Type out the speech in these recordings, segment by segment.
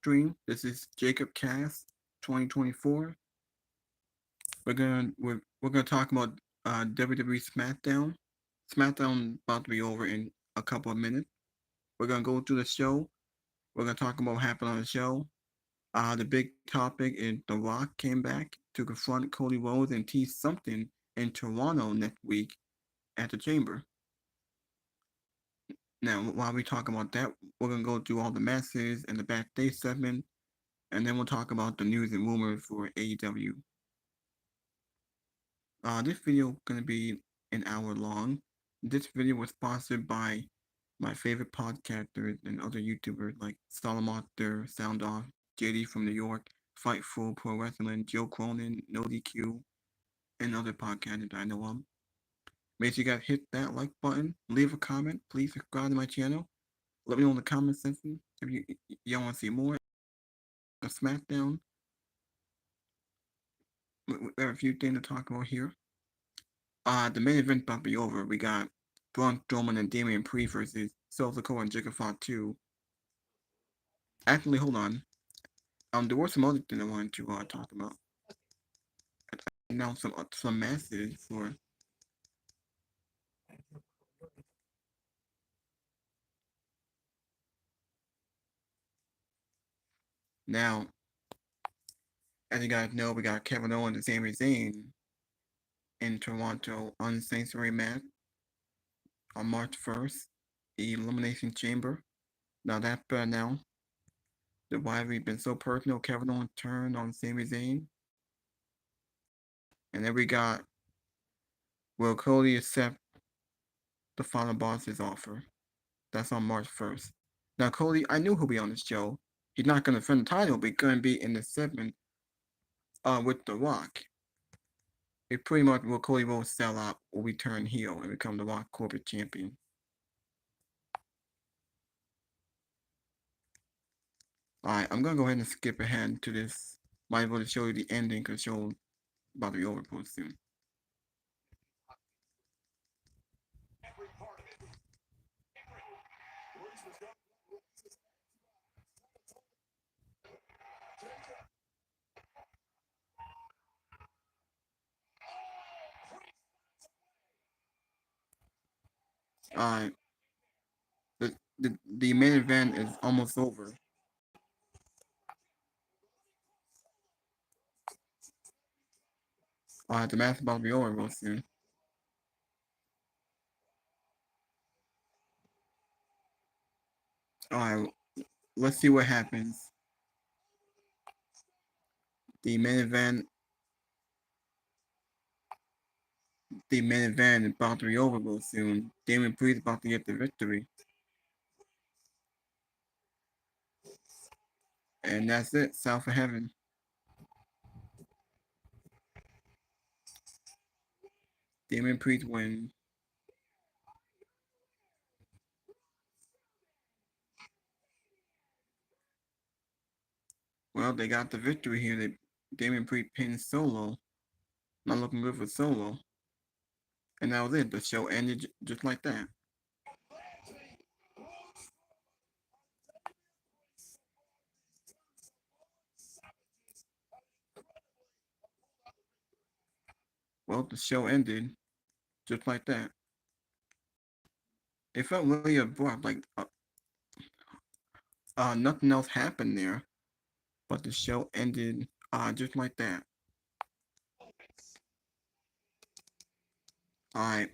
stream. This is Jacob Cast 2024. We're gonna talk about WWE Smackdown. Smackdown about to be over in a couple of minutes. We're gonna go through the show. We're gonna talk about what happened on the show. The big topic is The Rock came back to confront Cody Rhodes and tease something in Toronto next week at the Chamber. Now, while we talk about that, we're gonna go through all the matches and the backstage segment, and then we'll talk about the news and rumors for AEW. This video gonna be an hour long. This video was sponsored by my favorite podcasters and other YouTubers like Solomon, Sound Off, JD from New York, Fightful, Pro Wrestling, Joe Cronin, No DQ, and other podcasters I know of. Make sure you guys hit that like button, leave a comment, please subscribe to my channel. Let me know in the comment section if y'all want to see more of SmackDown. We have a few things to talk about here. The main event about to be over. We got Braun Strowman and Damian Priest versus Solo and Jigsaw 2. Actually, hold on. There were some other things I wanted to talk about. Now some matches for. Now, as you guys know, we got Kevin Owens and Sami Zayn in Toronto Unsanctuary match on March 1st, the Elimination Chamber. Now that's better now. The rivalry been so personal. Kevin Owens turned on Sami Zayn. And then we got, will Cody accept the final boss's offer? That's on March 1st. Now, Cody, I knew he'll be on the show. He's not going to defend the title, but he's going to be in the segment with The Rock. It pretty much will Cody will sell out or return heel and become The Rock corporate champion. Alright, I'm going to go ahead and skip ahead to this. Might as well show you the ending because the show about to be over pretty soon. Alright, the, the main event is almost over. The match about to be over real soon. Alright, let's see what happens. The main event is about to be over real soon. Damian Priest about to get the victory. And that's it, South of Heaven. Damian Priest wins. Well, they got the victory here. Damian Priest pinned Solo. Not looking good for Solo. And that was it. The show ended just like that. Well, the show ended just like that. It felt really abrupt, like nothing else happened there, but the show ended just like that. Alright.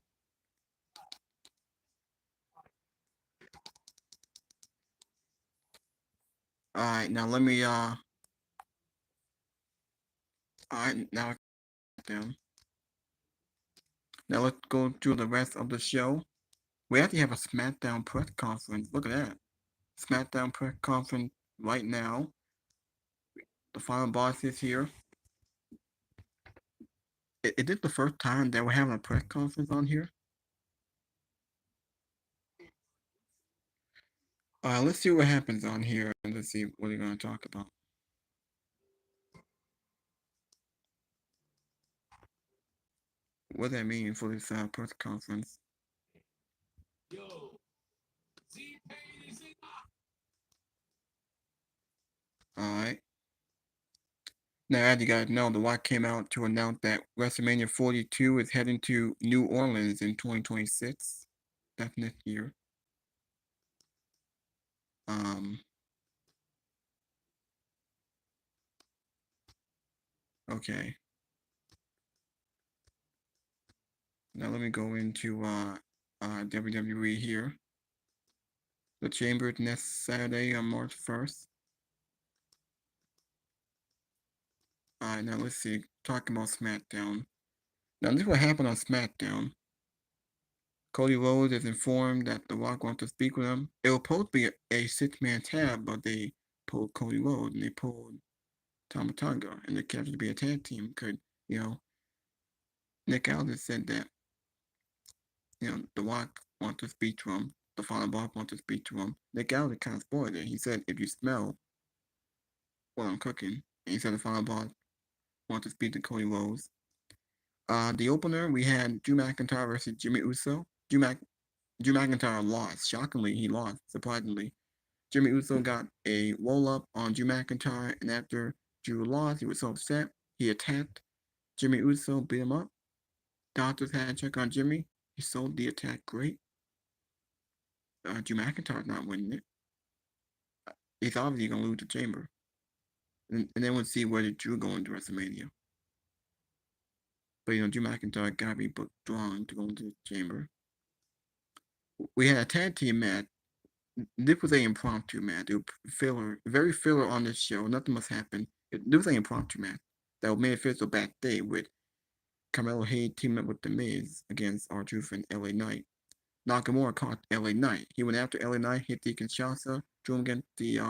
Alright, now let me alright, now down. Now let's go through the rest of the show. We actually have a Smackdown press conference. Look at that. Smackdown press conference right now. The final boss is here. Is this the first time that we're having a press conference on here? Let's see what happens on here and let's see what we're going to talk about. What does that mean for this press conference? Now, as you guys know, The Rock came out to announce that WrestleMania 42 is heading to New Orleans in 2026. That's next year. Um, okay. Now let me go into WWE here. The Chamber next Saturday on March 1st. Alright, now let's see. Talking about SmackDown. Now this is what happened on SmackDown. Cody Rhodes is informed that The Rock wants to speak with him. It was supposed to be a six-man tag, but they pulled Cody Rhodes and they pulled Tama Tonga, and they kept it to be a tag team. Could Nick Aldis said that The Rock wants to speak to him. The Final Boss wants to speak to him. Nick Aldis kind of spoiled it. He said, "If you smell what I'm cooking," and he said the Final Boss wants to speak to Cody Rhodes. The opener we had Drew McIntyre versus Jimmy Uso. Drew McIntyre lost. Shockingly, he lost. Surprisingly, Jimmy Uso got a roll up on Drew McIntyre, and after Drew lost, he was so upset he attacked Jimmy Uso, beat him up. Doctors had to check on Jimmy. He sold the attack great. Drew McIntyre's not winning it. He's obviously gonna lose the Chamber, and then we'll see where did Drew go into WrestleMania. But Drew McIntyre gotta be booked strong to go into the Chamber. We had a tag team match. This was an impromptu match. It was filler, very filler on this show. Nothing must happen. This was an impromptu match that was made official backstage with Carmelo Hayes teaming up with The Miz against R-Truth and LA Knight. Nakamura caught LA Knight. He went after LA Knight, hit the Kinshasa, drew him against the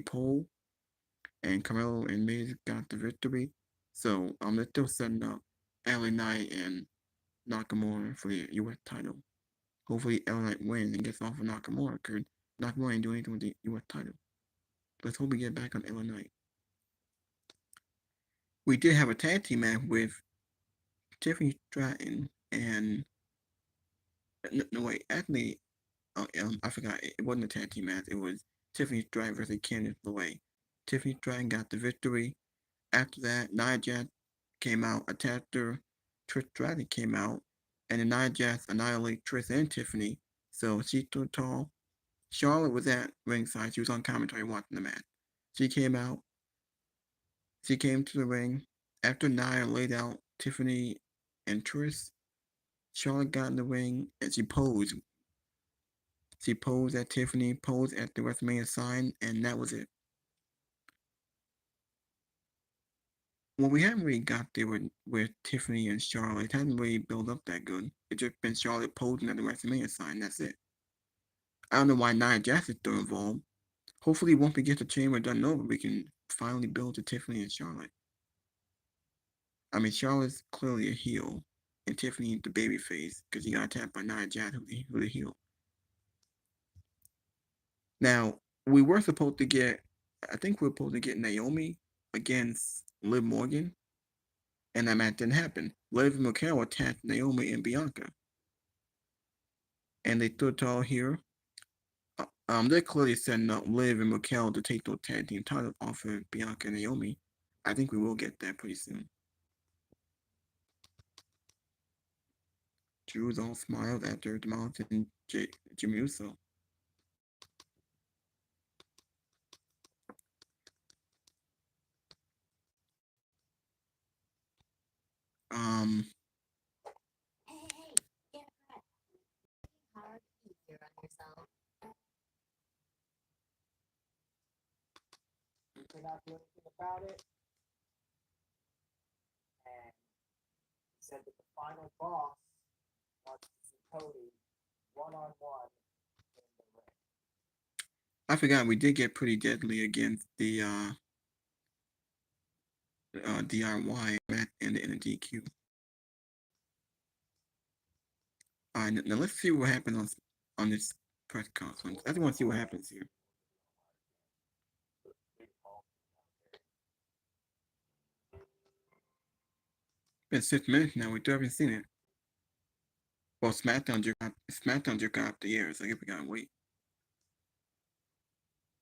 pole, and Carmelo and Miz got the victory. So they're still setting up LA Knight and Nakamura for the U.S. title. Hopefully LA Knight wins and gets off of Nakamura, because Nakamura ain't doing anything with the U.S. title. Let's hope we get back on LA Knight. We did have a tag team match with Tiffany Stratton and no wait, actually, I forgot. It wasn't a tag team match. It was Tiffany Stratton versus Candice LeRae. Tiffany Stratton got the victory. After that, Nia Jax came out, attacked her. Trish Stratus came out, and then Nia Jax annihilated Trish and Tiffany. So she stood tall. Charlotte was at ringside. She was on commentary watching the match. She came out. She came to the ring. After Nia laid out Tiffany and Trish, Charlotte got in the ring and she posed. She posed at Tiffany, posed at the WrestleMania sign, and that was it. Well, we haven't really got there with Tiffany and Charlotte. It hasn't really built up that good. It's just been Charlotte posing at the WrestleMania sign. That's it. I don't know why Nia Jax is still involved. Hopefully, once we get the chamber done over, we can finally build to Tiffany and Charlotte. I mean, Charlotte's clearly a heel, and Tiffany the baby face because she got attacked by Nia Jax, who the heel. Now, we were supposed to get, I think we were supposed to get Naomi against Liv Morgan, and that match didn't happen. Liv and Raquel attacked Naomi and Bianca, and they stood tall here. They're clearly setting up Liv and Raquel to take those tag team titles off of Bianca and Naomi. I think we will get that pretty soon. Drew's all smiles after demolishing Jimmy Uso. Um, Cannot do anything about it. And he said that the final boss wants to see Cody one-on-one in the ring. I forgot we did get pretty deadly against the DIY match and the DQ. Now let's see what happens on this press conference. I just want to see what happens here. Been 6 minutes now. We still haven't seen it. Well, SmackDown just got the air, so I guess we gotta wait.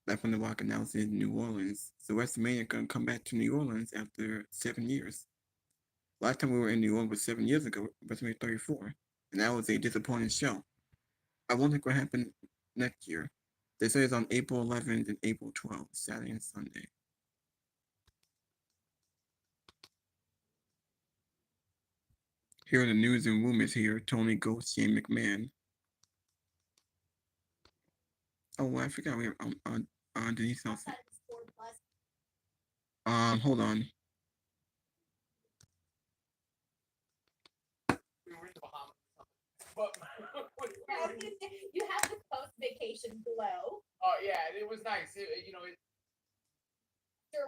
That's when The Rock announced it in New Orleans. So WrestleMania gonna come back to New Orleans after 7 years. Last time we were in New Orleans was 7 years ago, WrestleMania 34, and that was a disappointing show. I wonder what happen next year. They say it's on April 11th and April 12th, Saturday and Sunday. Here are the news and rumors here. Tony Ghost, Shane McMahon. Oh, I forgot we have Denise Nelson. Hold on. But you have the post-vacation glow. Oh yeah, it was nice. Sure,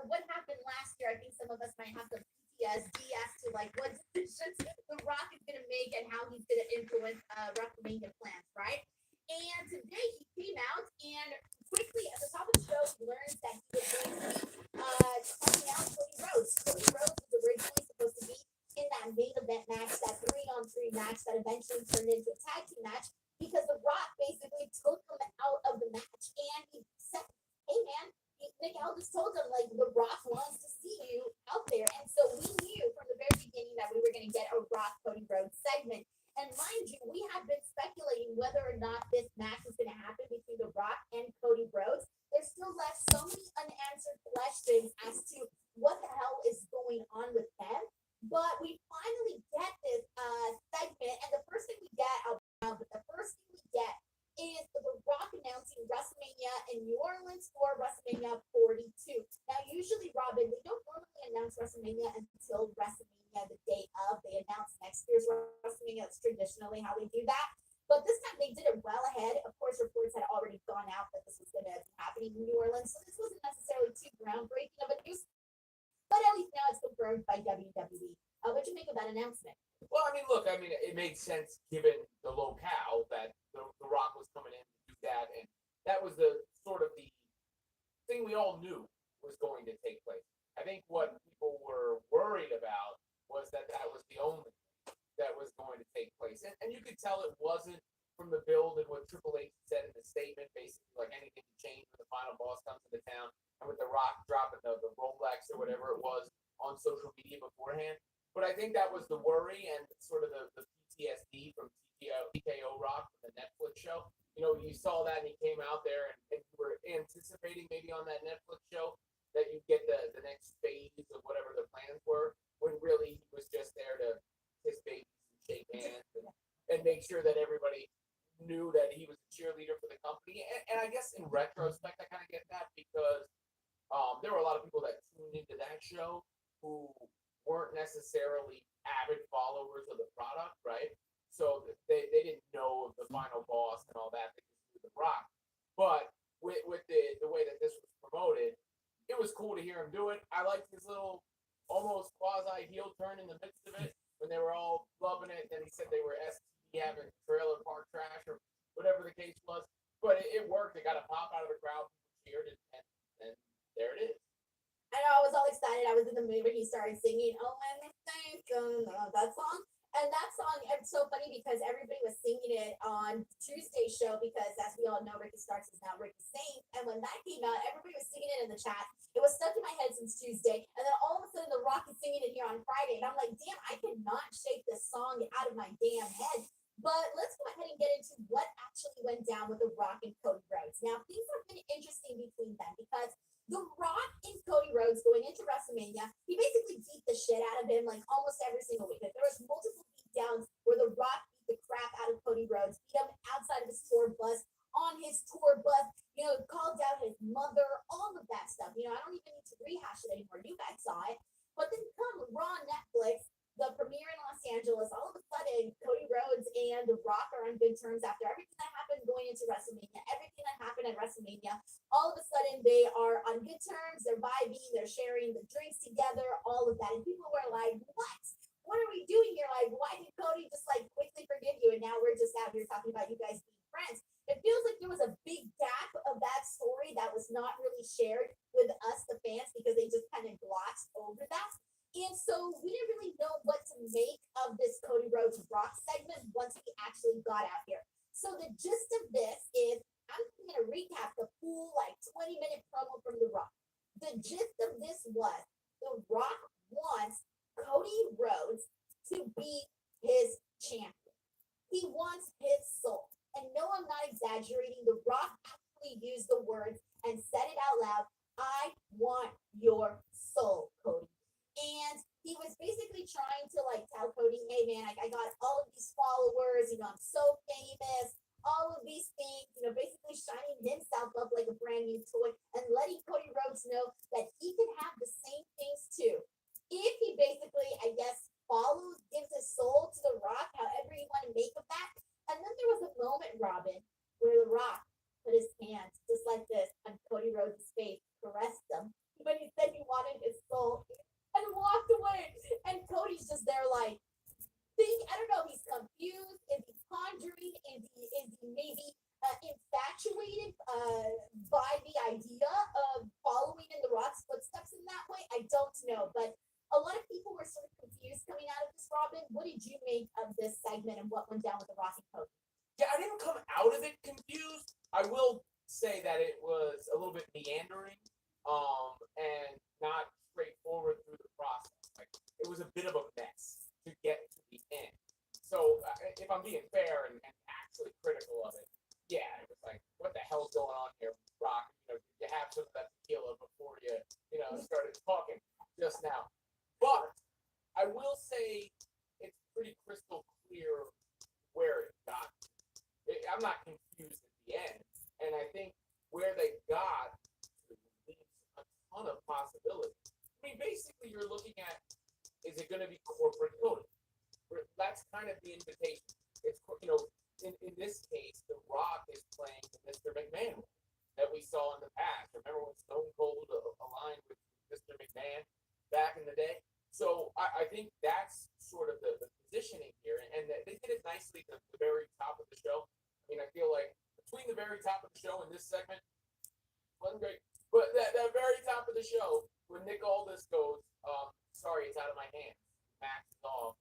what happened last year? I think some of us might have some PTSD as to like what decisions The Rock is going to make and how he's going to influence WrestleMania plans, right? And today he came out and quickly at the top of the show he learns that he was going to be calling out Cody Rhodes. Cody Rhodes was originally supposed to be in that main event match, that 3-on-3 match that eventually turned into a tag team match because The Rock basically took him out of the match and he said, "Hey man, Nick Aldis told him like The Rock wants to see you out there," and so we knew from the very beginning that we were going to get a Rock Cody Rhodes segment. And mind you, we had been speculating whether or not this match was going to happen between The Rock and Cody Rhodes. There's still left so many unanswered questions as to what the hell is going on with them. But we finally get this segment, and the first thing we get, the first thing we get is The Rock announcing WrestleMania in New Orleans for WrestleMania 42. Now, usually, Robin, they don't normally announce WrestleMania until WrestleMania the day of. They announce next year's WrestleMania. That's traditionally how they do that. But this time they did it well ahead. Of course, reports had already gone out that this was going to be happening in New Orleans, so this wasn't necessarily too groundbreaking of a news. But at least now it's confirmed by WWE. What'd you make of that announcement? Well, I mean, look, it made sense given the locale that the Rock was coming in to do that, and that was the sort of the thing we all knew was going to take place. I think what people were worried about was that that was the only thing that was going to take place, and you could tell it wasn't from the build and what Triple H said in the statement, basically like anything can change when the final boss comes into town, and with the Rock dropping the Rolex or whatever it was on social media beforehand. But I think that was the worry and sort of the PTSD from TKO Rock from the Netflix show. You saw that and he came out there and you were anticipating maybe on that Netflix show that you get the next phase of whatever the plans were, when really he was just there to kiss babies and shake hands and make sure that everybody knew that he was a cheerleader for the company. And I guess in retrospect, I kind of get that because there were a lot of people that tuned into that show who weren't necessarily avid followers of the product, right? So they didn't know of the final boss and all that. They just knew The Rock. But with the way that this was promoted, it was cool to hear him do it. I liked his little almost quasi heel turn in the midst of it when they were all loving it. Then he said they were STD having trailer park trash or whatever the case was. But it worked. It got a pop out of the crowd, cheered, and there it is. I know I was all excited. I was in the mood when he started singing "Oh My Mistake," that song. And that song, it's so funny because everybody was singing it on Tuesday's show because, as we all know, Ricky Starks is now Ricky Saint. And when that came out, everybody was singing it in the chat. It was stuck in my head since Tuesday. And then all of a sudden, The Rock is singing it here on Friday. And I'm like, damn, I cannot shake this song out of my damn head. But let's go ahead and get into what actually went down with The Rock and Cody Rhodes. Now, things have been interesting between them because The Rock and Cody Rhodes going into WrestleMania, he basically beat the shit out of him like almost every single week. Like, there was multiple beatdowns where The Rock beat the crap out of Cody Rhodes, beat him outside of his tour bus, on his tour bus, called out his mother, all of that stuff. I don't even need to rehash it anymore. You guys saw it. But then come Raw on Netflix, the premiere in Los Angeles, all of a sudden, Cody Rhodes and The Rock are on good terms after everything that happened going into WrestleMania, everything that happened at WrestleMania. All of a sudden, they are on good terms. They're vibing. They're sharing the drinks together, all of that. And people were like, what? What are we doing here? Like, why did Cody just quickly forgive you? And now we're just out here talking about you guys being friends. It feels like there was a big gap of that story that was not really shared with us, the fans, because they just kind of glossed over that. And so we didn't really know what to make of this Cody Rhodes Rock segment once we actually got out here. So the gist of this is I'm going to recap the full 20-minute gist of this was The Rock wants Cody Rhodes to be his champion. He wants his soul. And no, I'm not exaggerating. The Rock actually used the words and said it out loud. I want your soul, Cody. And he was basically trying to like tell Cody, hey man, I got all of these followers, I'm so famous, all of these things, basically shining himself up like a brand new toy and letting Cody Rhodes know that he can have the same things too. If he basically, I guess, follows, gives his soul to The Rock, however you want to make of that. And then there was a moment, Robin, where The Rock put his hands just like this on Cody Rhodes' face, caressed him when he said he wanted his soul, and walked away. And Cody's just there like, I don't know, he's confused. Is he pondering? Is he maybe infatuated by the idea of following in The Rock's footsteps in that way? I don't know. But a lot of people were sort of confused coming out of this, Robin. What did you make of this segment and what went down with The Rock and Cody? Yeah, I didn't come out of it confused. I will say that it was a little bit meandering, and not straightforward through the process. Like it was a bit of a mess to get to the end. So if I'm being fair and actually critical of it, yeah, it was like, what the hell's going on here, Rock? Did you have some of that tequila before you started talking just now? But I will say it's pretty crystal clear where it got. I'm not confused at the end, and I think where they got to leaves a ton of possibilities. I mean, basically, you're looking at, is it going to be corporate Cody? That's kind of the invitation. It's in this case, The Rock is playing the Mr. McMahon role that we saw in the past. Remember when Stone Cold aligned with Mr. McMahon back in the day? So I think that's sort of the positioning here, and they did it nicely at the very top of the show. I mean, I feel like between the very top of the show and this segment, wasn't great. But that very top of the show, when Nick Aldis goes, sorry, it's out of my hands. Max is off.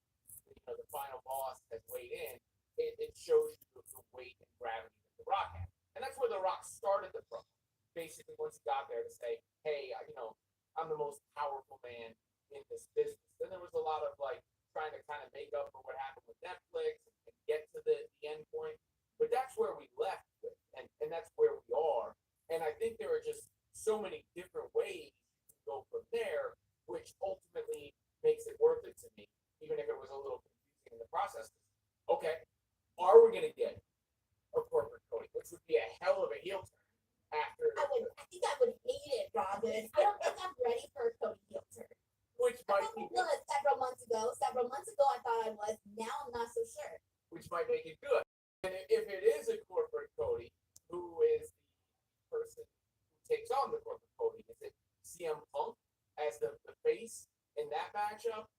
The final boss has weighed in. It shows you the weight and gravity that The Rock had. And that's where The Rock started the promo. Basically, once he got there to say, hey, I'm the most powerful man in this business. Then there was a lot of like trying to kind of make up for what happened with Netflix and get to the end point. But that's where we left with, and that's where we are. And I think there are just so many different ways you can go from there, which ultimately makes it worth it to me, even if it was a little confusing in the process. Okay, are we going to get a corporate Cody, which would be a hell of a heel turn after? I think I would hate it, Robin. I don't think I'm ready for a Cody heel turn. Which I might be was several months ago. Several months ago, I thought I was. Now I'm not so sure. Which might make it good. And if it is a corporate Cody, who is the person who takes on the corporate Cody? Is it CM Punk as the face in that matchup?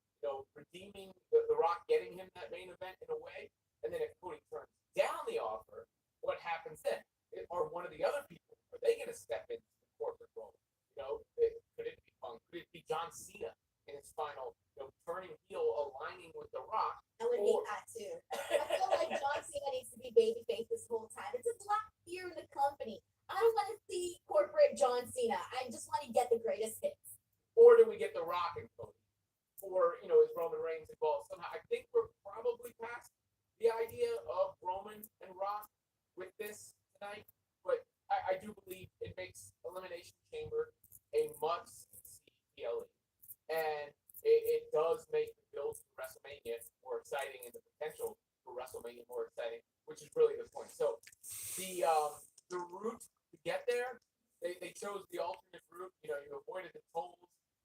Redeeming the Rock, getting him that main event in a way. And then if Cody turns down the offer, what happens then? Are one of the other people, are they going to step into the corporate role? Could it be Punk? Could it be John Cena in his final, turning heel, aligning with The Rock? I would hate that too. I feel like John Cena needs to be babyface this whole time. It's just not fear in the company. I don't want to see corporate John Cena. I just want to get the greatest hits. Or do we get The Rock and Cody? Or, is Roman Reigns involved somehow? I think we're probably past the idea of Roman and Rock with this tonight. But I do believe it makes Elimination Chamber a must-see PLE. And it does make the build to WrestleMania more exciting and the potential for WrestleMania more exciting, which is really the point. So the route to get there, they chose the alternate route. You avoided the tolls.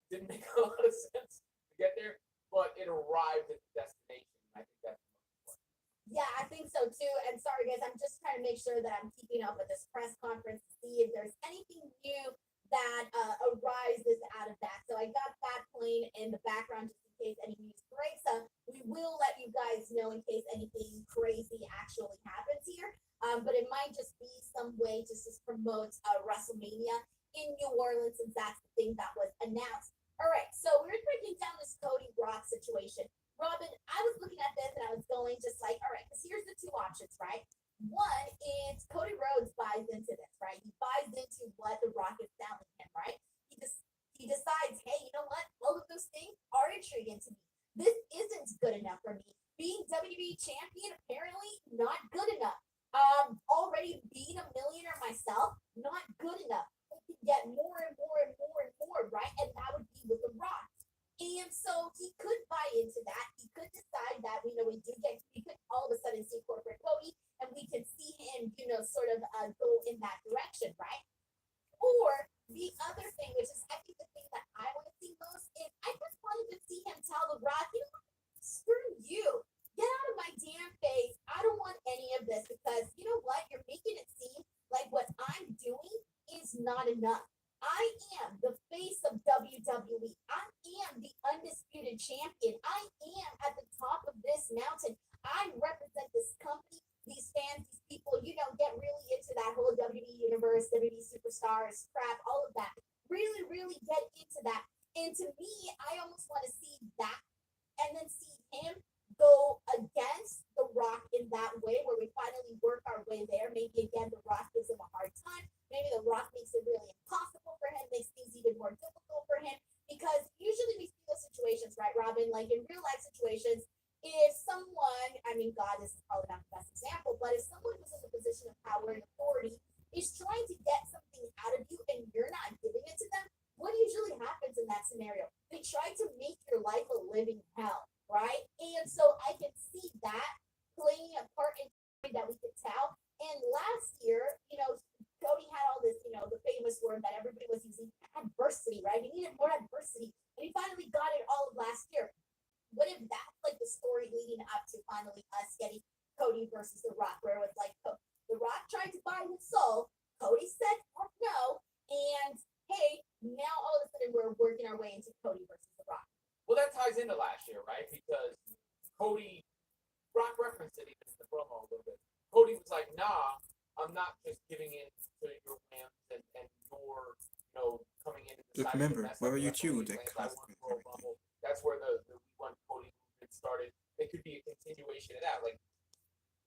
Didn't make a lot of sense to get there, but it arrived at the destination. I think that's the most important. Yeah, I think so too. And sorry, guys, I'm just trying to make sure that I'm keeping up with this press conference to see if there's anything new that arises out of that. So I got that playing in the background just in case any news breaks up. We will let you guys know in case anything crazy actually happens here. But it might just be some way to just promote WrestleMania in New Orleans, since that's the thing that was announced. All right, so we're breaking down this Cody Rock situation. Robin, I was looking at this and I was going just like, all right, because here's the two options, right? One is Cody Rhodes buys into this, right? He buys into what The Rock is selling him, right? He just arrogant to me. This isn't good enough for me. Being WWE champion, apparently not good enough. Already being a millionaire myself, not good enough. I can get more and more and more and more, right? And that would be with The Rock. And so he could buy into that. He could decide that, we could all of a sudden see corporate Cody and we could see him, sort of go in that direction, right? Or the other thing, which is I think the thing that I want to see most is I just wanted to see him tell The Rock, screw you. Get out of my damn face. I don't want any of this because you know what? You're making it seem like what I'm doing is not enough. I am the face of WWE. I am the undisputed champion. I am at the top of this mountain. I represent this company, these fans, these people, get really into that whole WWE universe, WWE superstars, crap, all of that. Really, really get into that. And to me, I almost want to see that and then see him go against The Rock in that way, where we finally work our way there. Maybe again, The Rock gives him a hard time. Maybe The Rock makes it really impossible for him, makes things even more difficult for him. Because usually we see those situations, right, Robin? Like in real life situations, if someone, God, this is probably not the best example, but if someone who's in a position of power and authority is trying to get something out of you and you're not giving it to them, what usually happens in that scenario? They try to make your life a living hell, right? And so I can see that playing a part in that we could tell. And last year, Cody had all this, the famous word that everybody was using, adversity, right? He needed more adversity. And he finally got it all of last year. What if that's like the story leading up to finally us getting Cody versus The Rock, where it was like The Rock tried to buy his soul, Cody said no, and hey, now all of a sudden we're working our way into Cody versus The Rock. Well, that ties into last year, right? Because Cody, Rock referenced it even in the promo a little bit. Cody was like, nah, I'm not just giving in to your whims and your, coming in and Just deciding to remember, mess up wherever the you choose, WWE's it plans. I costs want with Royal everything. Rumble. That's where the We Want Cody movement started. It could be a continuation of that. Like,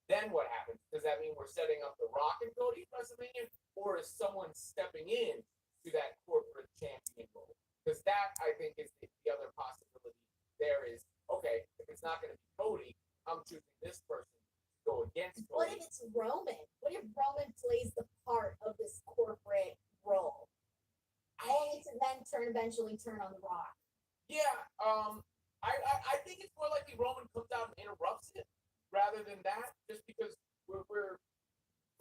then what happens? Does that mean we're setting up The Rock and Cody WrestleMania, or is someone stepping in to that corporate champion role? Because that, I think, is the other possibility. There is, okay, if it's not going to be Cody, I'm choosing this person to go against Cody. What if it's Roman? What if Roman plays the part of this corporate role, only to then eventually turn on The Rock? Yeah, I think it's more likely Roman comes out and interrupts it rather than that, just because we're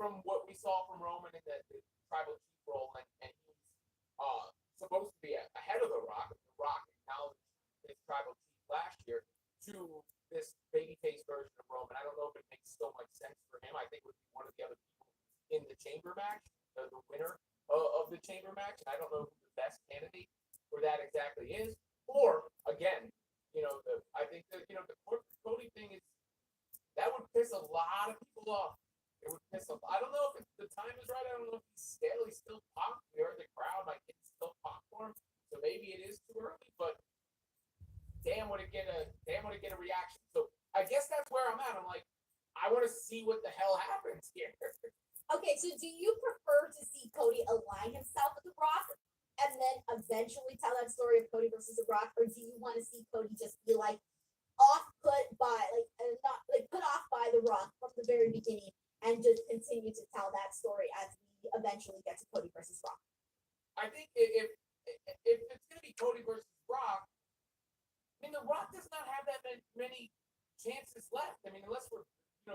from what we saw from Roman in the tribal chief role, and he's supposed to be ahead of The Rock. The Rock acknowledged his tribal chief last year to this babyface version of Roman. I don't know if it makes so much sense for him. I think it would be one of the other people in the chamber match, the winner of the chamber match. And I don't know who the best candidate for that exactly is. Or again, I think that the Cody thing is that would piss a lot of people off. It would piss off. I don't know if the time is right. I don't know if he's still popped. We heard the crowd like it's still popcorn. So maybe it is too early, but damn would it get a reaction. So I guess that's where I'm at. I'm like, I want to see what the hell happens here. Okay, so do you prefer to see Cody align himself with The Rock and then eventually tell that story of Cody versus The Rock, or do you want to see Cody just be like not like put off by The Rock from the very beginning and just continue to tell that story as we eventually get to Cody versus Rock? I think if it's gonna be Cody versus Rock, The Rock does not have that many chances left. Unless we're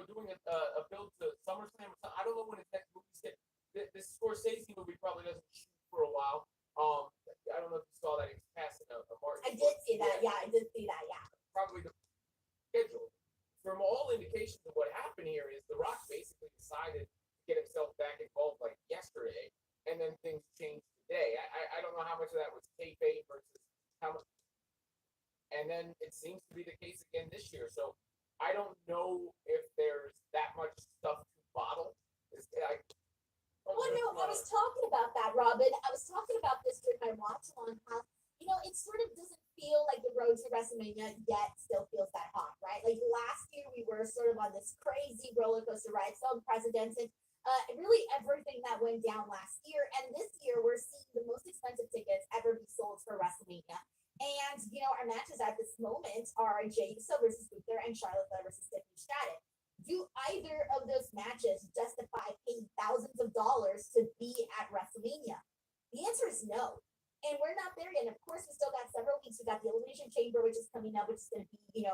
doing a build to SummerSlam or something. I don't know when his next movie's hit. This Scorsese movie probably doesn't shoot for a while. I don't know if you saw that he's passing a Martin. I did see that. Yeah, I did see that. Yeah. Probably the schedule. From all indications of what happened here is The Rock basically decided to get himself back involved like yesterday, and then things changed today. I don't know how much of that was kayfabe versus how much. And then it seems to be the case again this year. So I don't know if there's that much stuff to bottle. Well, no, I was talking about that, Robin. I was talking about this during my watch on how, it sort of doesn't feel like the road to WrestleMania yet still feels that hot, right? Like last year, we were sort of on this crazy roller coaster ride, so unprecedented. Really everything that went down last year. And this year, we're seeing the most expensive tickets ever be sold for WrestleMania. And our matches at this moment are Jay Uso versus Luther and Charlotte Flair versus Tiffany Stratton. Do either of those matches justify paying thousands of dollars to be at WrestleMania? The answer is no. And we're not there yet. And of course, we still got several weeks. We got the Elimination Chamber, which is coming up, which is going to be,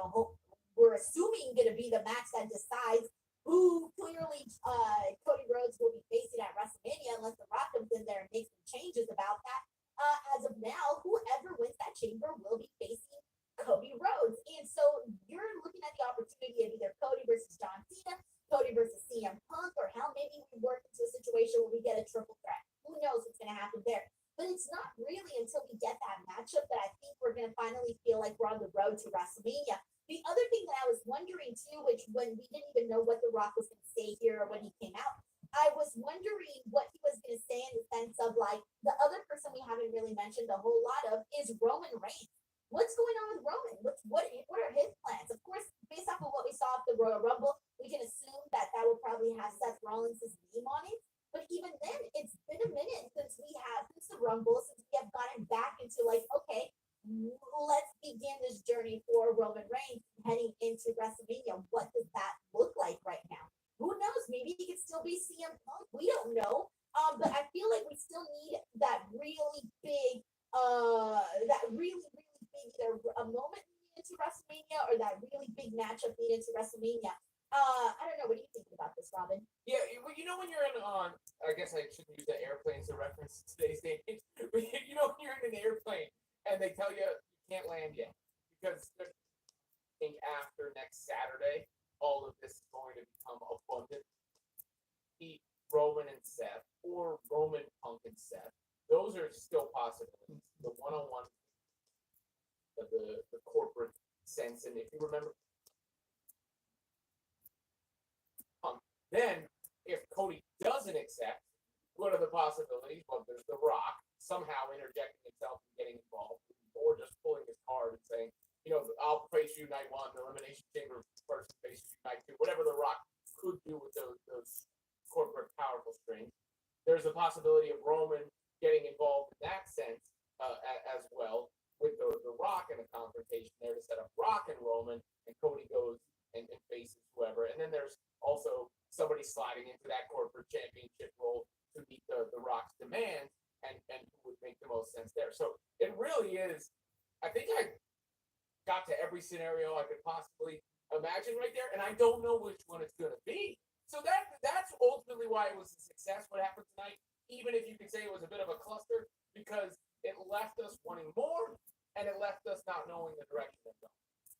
we're assuming going to be the match that decides who clearly Cody Rhodes will be facing at WrestleMania, unless The Rock comes in there and makes some changes about that. As of now, whoever wins that chamber will be facing Cody Rhodes. And so you're looking at the opportunity of either Cody versus John Cena, Cody versus CM Punk, or hell, maybe we work into a situation where we get a triple threat. Who knows what's going to happen there? But it's not really until we get that matchup that I think we're going to finally feel like we're on the road to WrestleMania. The other thing that I was wondering too, which when we didn't even know what The Rock was going to say here or when he came out, I was wondering what he was going to say in the sense of like the other person we haven't really mentioned a whole lot of is Roman Reigns. What's going on with Roman? What are his plans? Of course, based off of what we saw at the Royal Rumble, we can assume that will probably have Seth Rollins' name on it. But even then, it's been a minute since the Rumble, since we have gotten back into like, okay, let's begin this journey for Roman Reigns heading into WrestleMania. What does that look like right now? Who knows? Maybe he could still be CM Punk. We don't know. But I feel like we still need that really big, either a moment leading into WrestleMania or that really big matchup leading into WrestleMania. I don't know. What do you think about this, Robin? Yeah, well, when you're on, I guess I shouldn't use the airplane as a reference to today's day. But when you're in an airplane and they tell you can't land yet because I think after next Saturday, all of this is going to become abundant. Roman and Seth, or Roman Punk and Seth. Those are still possibilities. The one-on-one, the corporate sense, and if you remember, Punk. Then, if Cody doesn't accept, what are the possibilities? Well, there's The Rock somehow interjecting himself and getting involved, or just pulling his card and saying, I'll face you night one, the Elimination Chamber person faces you night two, whatever The Rock could do with those corporate powerful strings. There's a possibility of Roman getting involved in that sense as well, with the Rock in a confrontation there to set up Rock and Roman, and Cody goes and faces whoever. And then there's also somebody sliding into that corporate championship role to meet the Rock's demands, and who would make the most sense there. So it really is, I think I got to every scenario I could possibly imagine right there, and I don't know which one it's going to be. So that's ultimately why it was a success, what happened tonight, even if you could say it was a bit of a cluster, because it left us wanting more, and it left us not knowing the direction of going.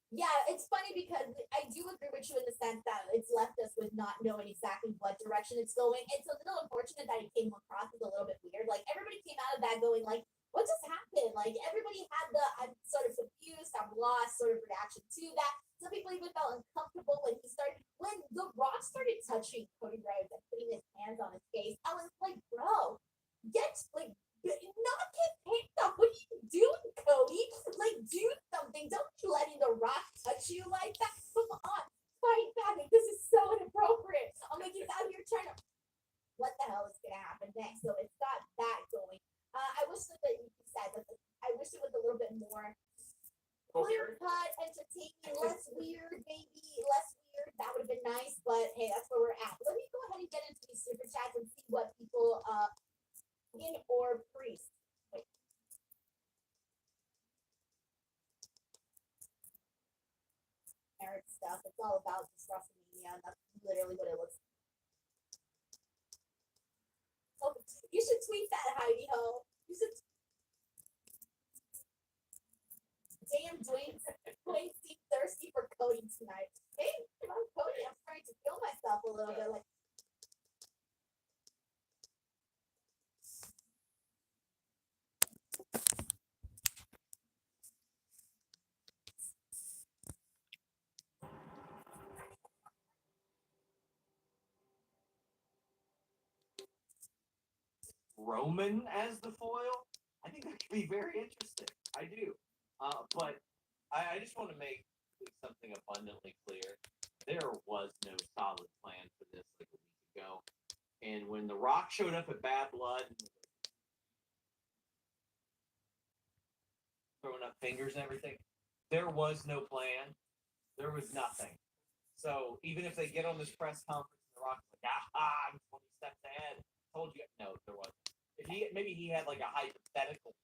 Yeah, it's funny because I do agree with you in the sense that it's left us with not knowing exactly what direction it's going. It's a little unfortunate that it came across as a little bit weird. Like, everybody came out of that going like, what just happened? Like, everybody had the I'm sort of confused, I'm lost sort of reaction to that. Some people even felt uncomfortable when The Rock started touching Cody Rhodes and putting his hands on his face. I was like, bro, knock his hands off. What are you doing, Cody? Like, do something. Don't be letting The Rock touch you like that. Come on, fight back. Like, this is so inappropriate. I'm like, he's out here trying to. What the hell is gonna happen next? So it's got that going. I wish that you said that. I wish it was a little bit more clear cut, entertaining, less weird, maybe less weird. That would have been nice, but hey, that's where we're at. Let me go ahead and get into these super chats and see what people in or priest. Wait. Eric stuff. It's all about just WrestleMania. That's literally what it looks like. Oh, you should tweet that, Heidi Ho. You should. Damn, Dwayne seems thirsty for Cody tonight. Hey, I'm Cody. I'm trying to kill myself a little bit. Like, Roman as the foil, I think that could be very interesting. I do. But I just want to make something abundantly clear. There was no solid plan for this like a week ago. And when The Rock showed up at Bad Blood, throwing up fingers and everything. There was no plan. There was nothing. So even if they get on this press conference, The Rock's like, I'm 20 steps ahead. Told you. No, there wasn't. If he had like a hypothetical.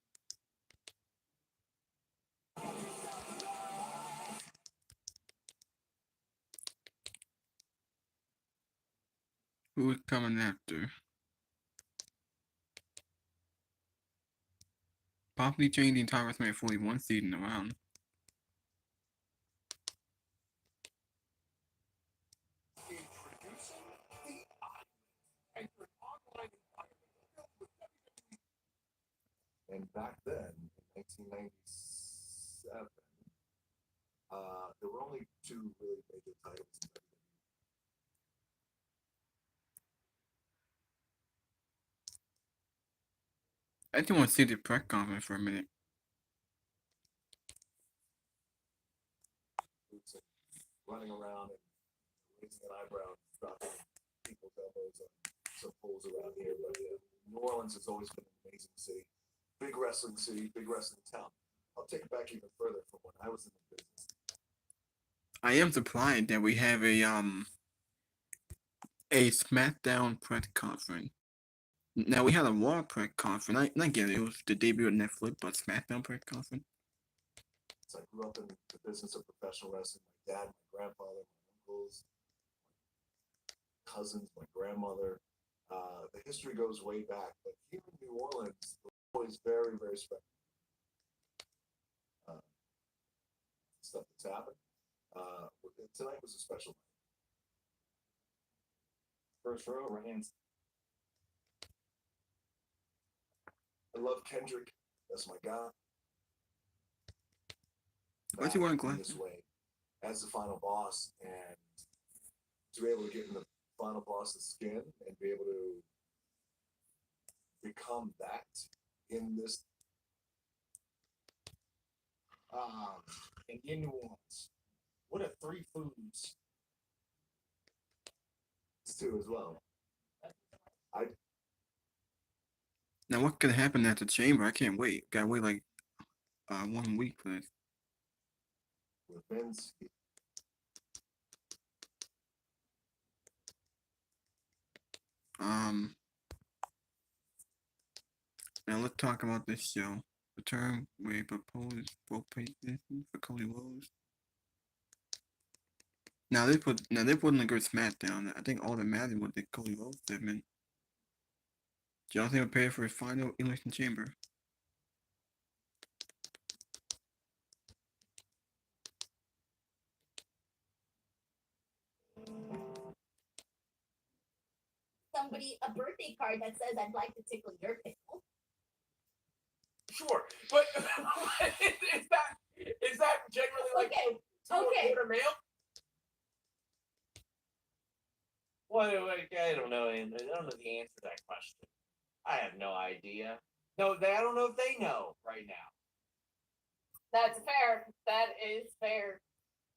Who's coming after? Possibly change the entire WrestleMania 41 season around. And back then, in 1997, there were only two really major titles in WWE. I just want to see the press conference for a minute. Boots and running around and raising an eyebrow, dropping people's elbows on some poles around here. But New Orleans has always been an amazing city, big wrestling city, big wrestling town. I'll take it back even further from when I was in the business. I am surprised that we have a Smackdown press conference. Now we had a Raw press conference. I get it. It was the debut of Netflix, but Smackdown press conference. So I grew up in the business of professional wrestling. My dad, my grandfather, my uncles, my cousins, my grandmother. The history goes way back, but here in New Orleans, the football is very, very special. Stuff that's happened. Tonight was a special night. First row, right hand. I love Kendrick. That's my guy. What's he wearing glasses? This way, as the final boss, and to be able to get in the final boss's skin and be able to become that in this. And in New Orleans, what are three foods? It's two as well. Now what could happen at the chamber? I can't wait. Gotta wait like 1 week for this. With Vince, Now let's talk about this show. The term we proposed both positions for Cody Rhodes. Now they put in a good SmackDown. I think all that mattered was the Cody Rhodes segment. Jonathan prepared for his final Elimination Chamber. Somebody a birthday card that says I'd like to tickle your pickle. Sure, but is that generally like Okay. order mail? Well, I don't know. I don't know the answer to that question. I have no idea. No, I don't know if they know right now. That's fair. That is fair.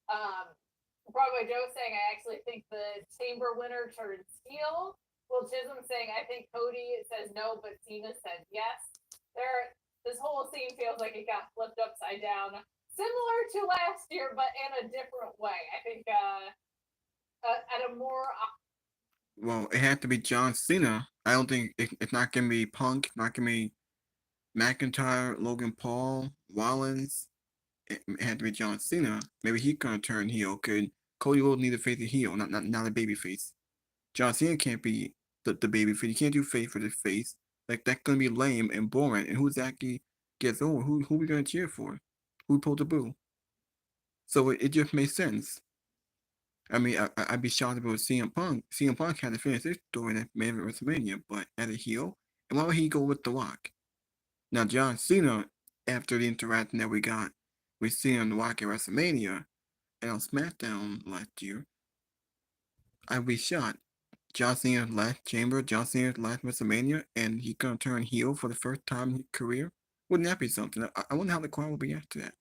Broadway Joe saying I actually think the chamber winner turns heel. Will Chisholm saying I think Cody says no, but Cena says yes. This whole scene feels like it got flipped upside down, similar to last year, but in a different way. I think at a more. Well, it had to be John Cena. I don't think it's not gonna be Punk. Not gonna be McIntyre, Logan Paul, Rollins. It had to be John Cena. Maybe he's gonna turn heel. Could Cody Rhodes need to face a heel, not a baby face. John Cena can't be the baby face. You can't do face for the face. Like that's gonna be lame and boring. And who's actually gets over? Who we gonna cheer for? Who pulled the boo? So it just makes sense. I mean, I'd be shocked if it was CM Punk. CM Punk had to finish his story at Main Event WrestleMania, but at a heel, and why would he go with The Rock? Now, John Cena, after the interaction that we got with Cena and The Rock at WrestleMania and on SmackDown last year, I'd be shocked. John Cena's last chamber, John Cena's last WrestleMania, and he's gonna turn heel for the first time in his career. Wouldn't that be something? I wonder how the crowd will be after that.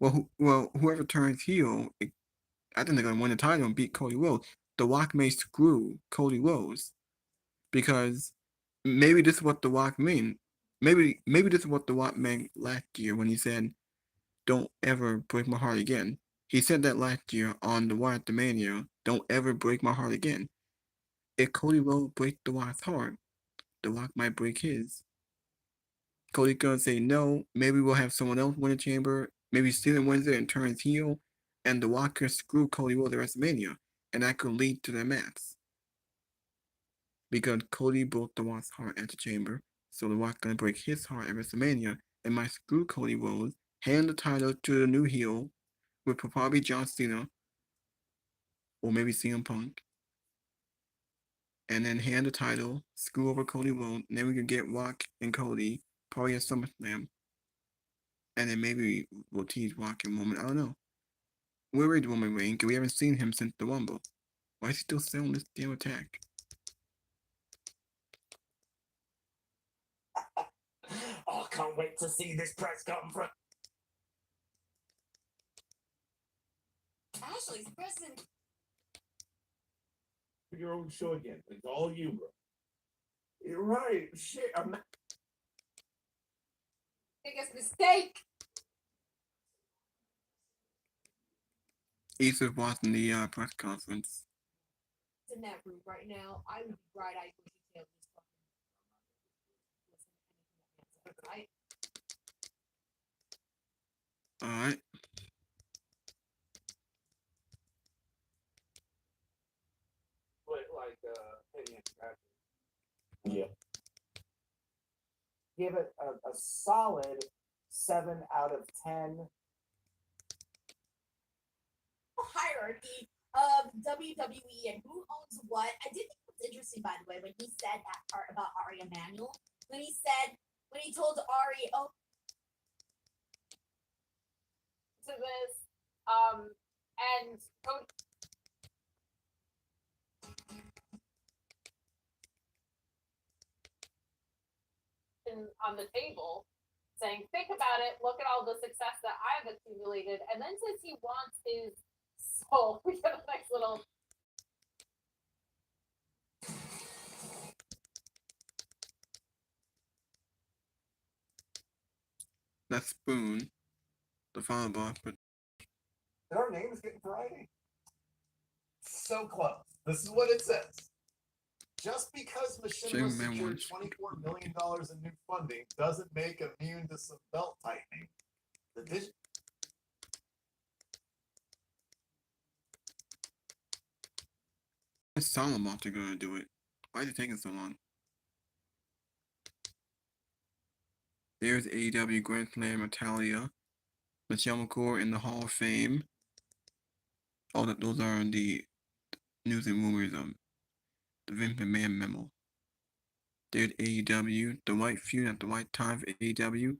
Well, whoever turns heel, I think they're gonna win the title and beat Cody Rhodes. The Rock may screw Cody Rhodes because maybe this is what The Rock mean. maybe this is what The Rock meant last year when he said, "Don't ever break my heart again." He said that last year on The Rock at Mania. Don't ever break my heart again. If Cody Rhodes breaks The Rock's heart, The Rock might break his. Cody gonna say no. Maybe we'll have someone else win the chamber. Maybe Steven wins it and turns heel, and The Rock could screw Cody Rhodes at WrestleMania, and that could lead to the match. Because Cody broke The Rock's heart at the chamber, so The Rock gonna break his heart at WrestleMania and might screw Cody Rhodes, hand the title to the new heel, with probably John Cena or maybe CM Punk, and then hand the title, screw over Cody Rhodes, and then we could get Rock and Cody probably at SummerSlam, and then maybe we'll tease Rock and Roman. I don't know. Where is Roman Reigns? Because we haven't seen him since the Rumble. Why is he still selling this damn attack? Oh, can't wait to see this press conference. Ashley's pressing. Your own show again. It's all you, bro. You're right. Shit. I'm not. Biggest mistake. He's just watching the press conference. In that room right now, I would be bright-eyed bushy tailed this fucking right? Alright. But like Penny and Patrick, Yeah. Give it a solid 7 out of 10. Hierarchy of WWE and who owns what. I did think it was interesting, by the way, when he said that part about Ari Emanuel. When he told Ari, oh, To this, and Cody. On the table saying, think about it, look at all the success that I've accumulated, and then says he wants his soul. We get a nice little That's Spoon, the final boss, but Did our names get variety? So close. This is what it says. Just because Machinima Shame man secured wants- $24 million in new funding doesn't make immune to some belt tightening. The vision. it's Solomon they're gonna do it. Why is it taking so long? There's AEW Grand Slam Natalia, Michelle McCool in the Hall of Fame. All that those are the news and rumors of the Vince McMahon memo. There's AEW, the right feud at the right time for AEW.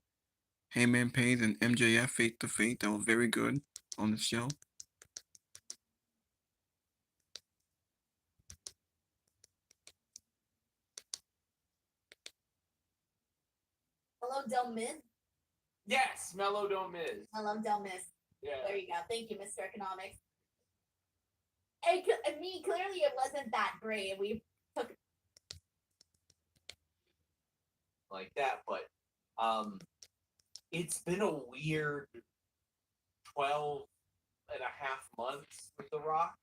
Hangman Page and MJF face to face. That was very good on the show. hello, Del Miz. yes, Mellow Dome is. Hello, Del Miz. Yeah. There you go. Thank you, Mr. Economics. I mean, clearly it wasn't that great. We took Like that, but it's been a weird 12 and a half months with The Rock.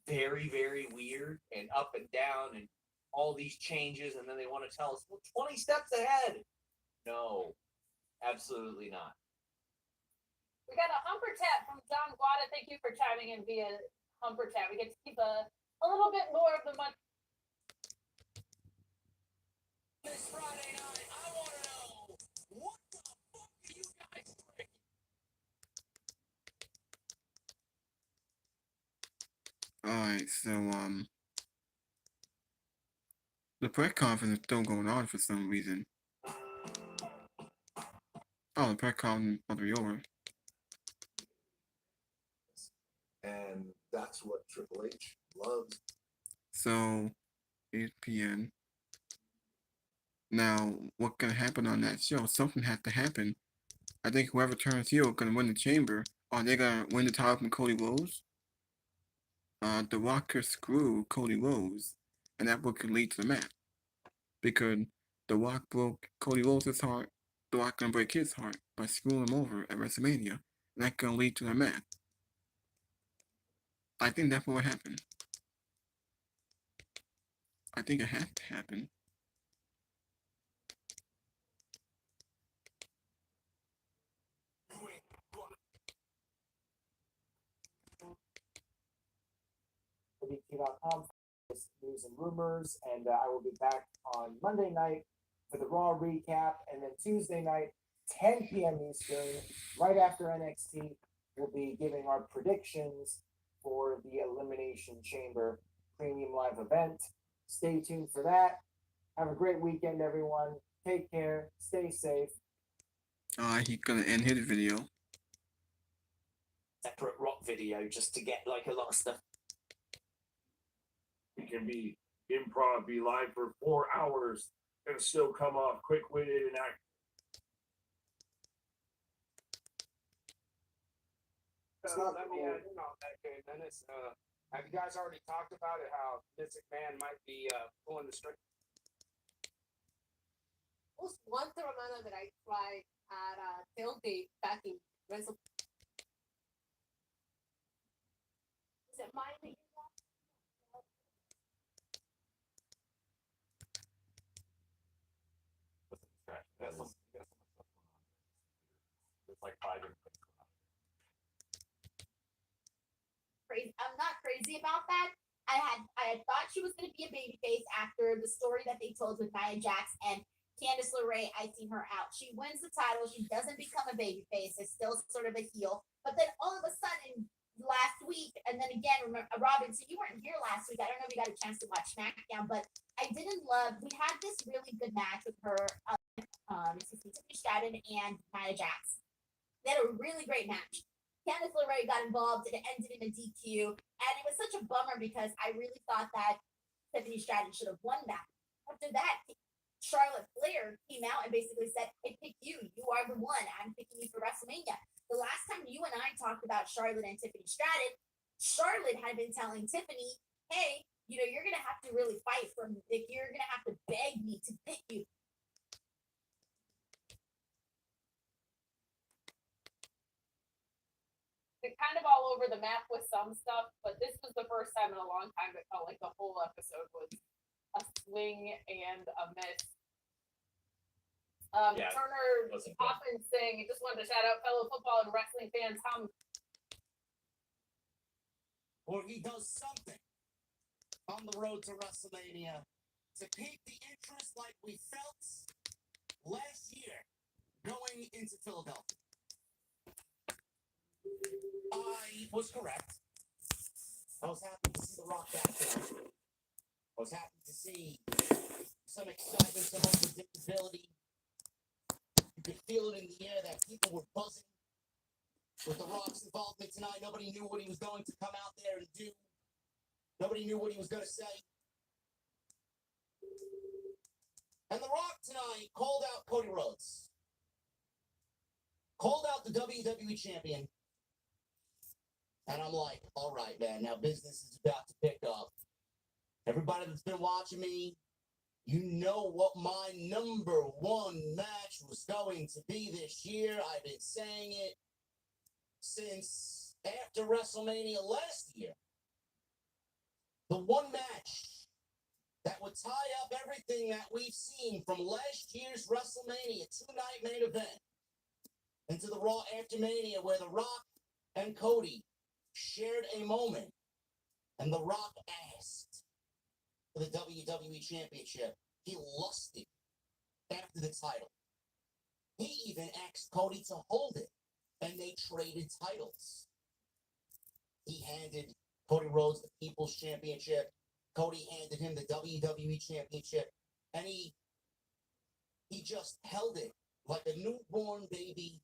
Very, very weird and up and down and all these changes, and then they want to tell us, well, 20 steps ahead. No, absolutely not. We got a humper chat from John Guada. Thank you for chiming in via humper chat. We get to keep a little bit more of the money. This Friday night, I want to know, what the fuck are you guys drinking? Alright, so the press conference is still going on for some reason. Oh, the press conference must be over. And that's what Triple H loves. So 8 p.m. Now, what's gonna happen on that show? Something has to happen. I think whoever turns heel is gonna win the chamber. Are they gonna win the title from Cody Rhodes? The Rock could screw Cody Rhodes, and that would could lead to the match. Because The Rock broke Cody Rhodes' heart. The Rock gonna break his heart by screwing him over at WrestleMania, and that's gonna lead to their match. I think that's what would happen. I think it has to happen. WT.com for news and rumors, and I will be back on Monday night for the Raw recap, and then Tuesday night, 10 p.m. Eastern, right after NXT, we'll be giving our predictions for the Elimination Chamber Premium Live event. Stay tuned for that. Have a great weekend, everyone. Take care. Stay safe. He's gonna end his video. Separate rock video just to get like a lot of stuff. It can be improv, be live for 4 hours, and still come off quick-witted and act. Let me add in on that, Kay Menace. Have you guys already talked about it? How Vince McMahon might be pulling the string? Was one Romano that I tried at tailgate back in Wrestle. Is it mine that you got? It's like 5 different things. Crazy. I'm not crazy about that. I had thought she was going to be a babyface after the story that they told with Nia Jax and Candice LeRae icing her out. She wins the title. She doesn't become a babyface. It's still sort of a heel. But then all of a sudden, last week, and then again, remember, Robin, so you weren't here last week. I don't know if you got a chance to watch Smackdown, but I didn't love. We had this really good match with her, Tiffany Stratton and Nia Jax. They had a really great match. Candice LeRae got involved and it ended in a DQ. And it was such a bummer because I really thought that Tiffany Stratton should have won that. After that, Charlotte Flair came out and basically said, I pick you. You are the one. I'm picking you for WrestleMania. The last time you and I talked about Charlotte and Tiffany Stratton, Charlotte had been telling Tiffany, hey, you're going to have to really fight for me. Like, you're going to have to beg me to pick you. Kind of all over the map with some stuff, but this was the first time in a long time that felt like the whole episode was a swing and a miss. Turner Hoffman saying he just wanted to shout out fellow football and wrestling fans. Or he does something on the road to WrestleMania to keep the interest like we felt last year going into Philadelphia. I was correct. I was happy to see The Rock back there. I was happy to see some excitement, some unpredictability. You could feel it in the air that people were buzzing with The Rock's involvement tonight. Nobody knew what he was going to come out there and do. Nobody knew what he was going to say. And The Rock tonight called out Cody Rhodes. Called out the WWE champion. And I'm like, all right, man, now business is about to pick up. Everybody that's been watching me, you know what my number one match was going to be this year. I've been saying it since after WrestleMania last year. The one match that would tie up everything that we've seen from last year's WrestleMania 2-night main event into the Raw after Mania, where The Rock and Cody shared a moment, and The Rock asked for the WWE Championship. He lusted after the title. He even asked Cody to hold it, and they traded titles. He handed Cody Rhodes the People's Championship. Cody handed him the WWE Championship, and he just held it like a newborn baby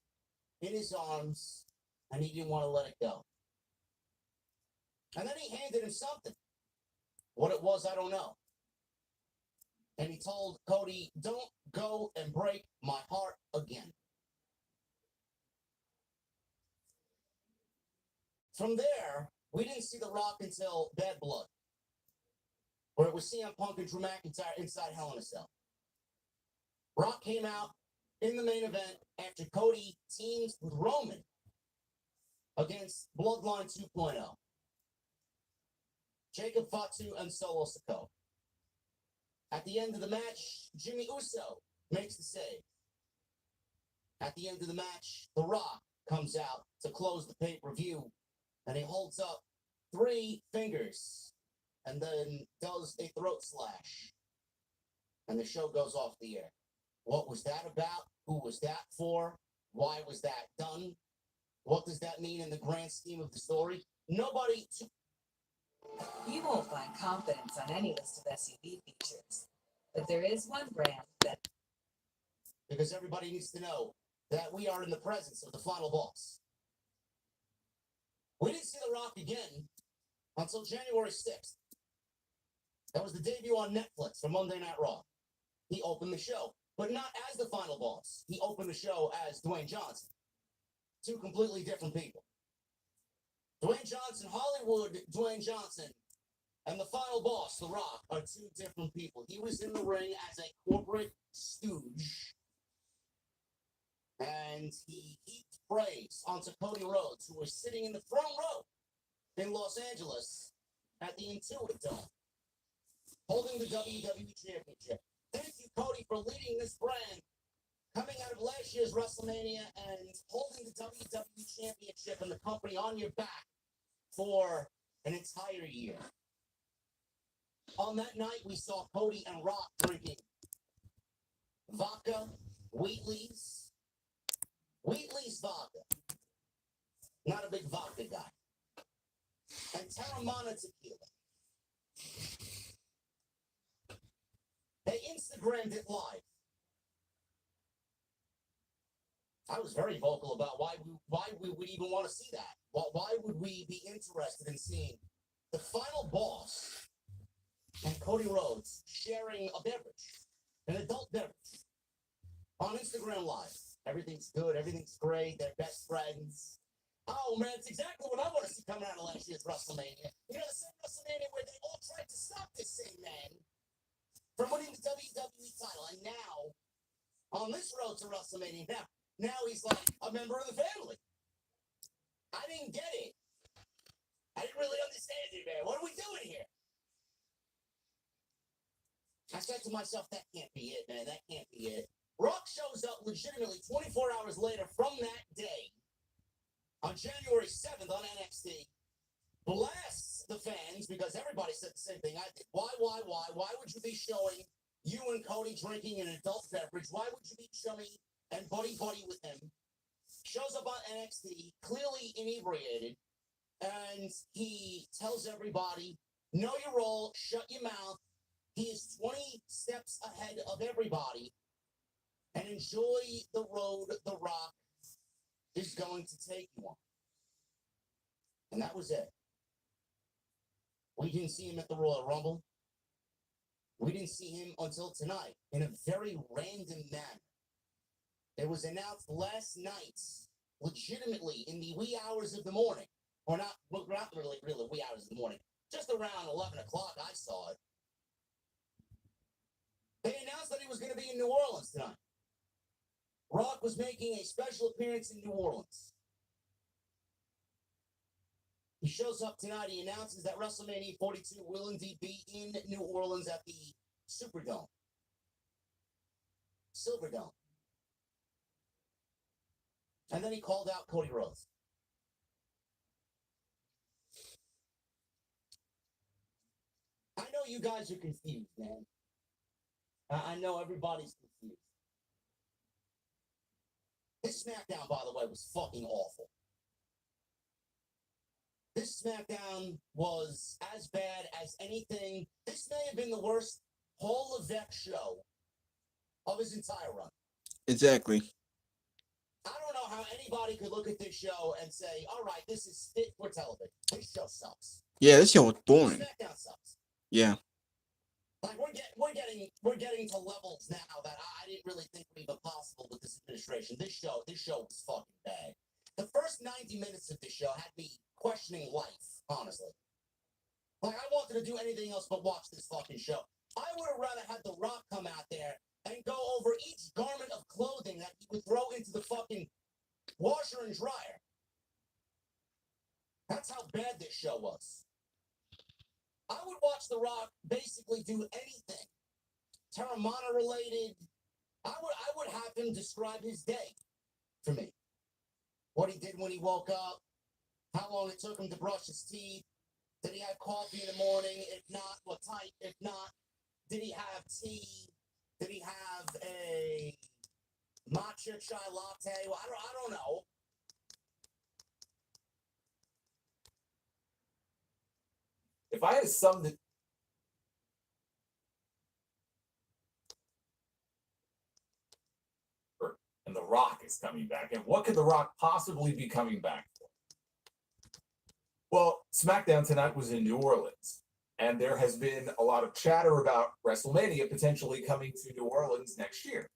in his arms, and he didn't want to let it go. And then he handed him something. What it was, I don't know. And he told Cody, don't go and break my heart again. From there, we didn't see The Rock until Bad Blood, where it was CM Punk and Drew McIntyre inside Hell in a Cell. Rock came out in the main event after Cody teamed with Roman against Bloodline 2.0. Jacob Fatu and Solo Sikoa. At the end of the match, Jimmy Uso makes the save. At the end of the match, The Rock comes out to close the pay-per-view, and he holds up 3 fingers and then does a throat slash. And the show goes off the air. What was that about? Who was that for? Why was that done? What does that mean in the grand scheme of the story? Nobody... You won't find confidence on any list of SUV features, but there is one brand that... Because everybody needs to know that we are in the presence of the final boss. We didn't see The Rock again until January 6th. That was the debut on Netflix for Monday Night Raw. He opened the show, but not as the final boss. He opened the show as Dwayne Johnson. 2 completely different people. Dwayne Johnson, Hollywood Dwayne Johnson, and the final boss, The Rock, are 2 different people. He was in the ring as a corporate stooge, and he heaped praise onto Cody Rhodes, who was sitting in the front row in Los Angeles at the Intuit Dome, holding the WWE Championship. Thank you, Cody, for leading this brand, coming out of last year's WrestleMania and holding the WWE Championship and the company on your back for an entire year. On that night, we saw Cody and Rock drinking vodka, Wheatley's vodka. Not a big vodka guy. And Terramana tequila. They Instagrammed it live. I was very vocal about why we would even want to see that. Why would we be interested in seeing the final boss and Cody Rhodes sharing a beverage, an adult beverage, on Instagram Live? Everything's good. Everything's great. They're best friends. Oh, man, it's exactly what I want to see coming out of last year's WrestleMania. You know, the same WrestleMania where they all tried to stop this same man from winning the WWE title. And now, on this road to WrestleMania, now he's like a member of the family. I didn't get it. I didn't really understand it, man. What are we doing here? I said to myself, that can't be it, man. That can't be it. Rock shows up legitimately 24 hours later from that day, on January 7th on NXT, blasts the fans, because everybody said the same thing I did. Why? Why would you be showing you and Cody drinking an adult beverage? Why would you be showing and buddy with him? Shows up on NXT, clearly inebriated, and he tells everybody, know your role, shut your mouth. He is 20 steps ahead of everybody, and enjoy the road The Rock is going to take you on. And that was it. We didn't see him at the Royal Rumble. We didn't see him until tonight in a very random manner. It was announced last night, legitimately in the wee hours of the morning, or not really wee hours of the morning, just around 11 o'clock I saw it. They announced that he was going to be in New Orleans tonight. Rock was making a special appearance in New Orleans. He shows up tonight. He announces that WrestleMania 42 will indeed be in New Orleans at the Superdome. Silverdome. And then he called out Cody Rhodes. I know you guys are confused, man. I know everybody's confused. This SmackDown, by the way, was fucking awful. This SmackDown was as bad as anything. This may have been the worst Paul Levesque show of his entire run. Exactly. I don't know how anybody could look at this show and say, all right, this is fit for television. This show sucks. Yeah, this show was boring. SmackDown sucks. Yeah. Like we're getting to levels now that I didn't really think were even possible with this administration. This show was fucking bad. The first 90 minutes of this show had me questioning life, honestly. Like I wanted to do anything else but watch this fucking show. I would have rather had The Rock come out there and go over each garment of clothing that he would throw into the fucking washer and dryer. That's how bad this show was. I would watch The Rock basically do anything Terramana related. I would have him describe his day to me. What he did when he woke up, how long it took him to brush his teeth, did he have coffee in the morning? If not, what type? If not, did he have tea? Did he have a matcha chai latte? Well, I don't know. If I had to sum the and The Rock is coming back, and what could The Rock possibly be coming back for? Well, Smackdown tonight was in New Orleans, and there has been a lot of chatter about WrestleMania potentially coming to New Orleans next year.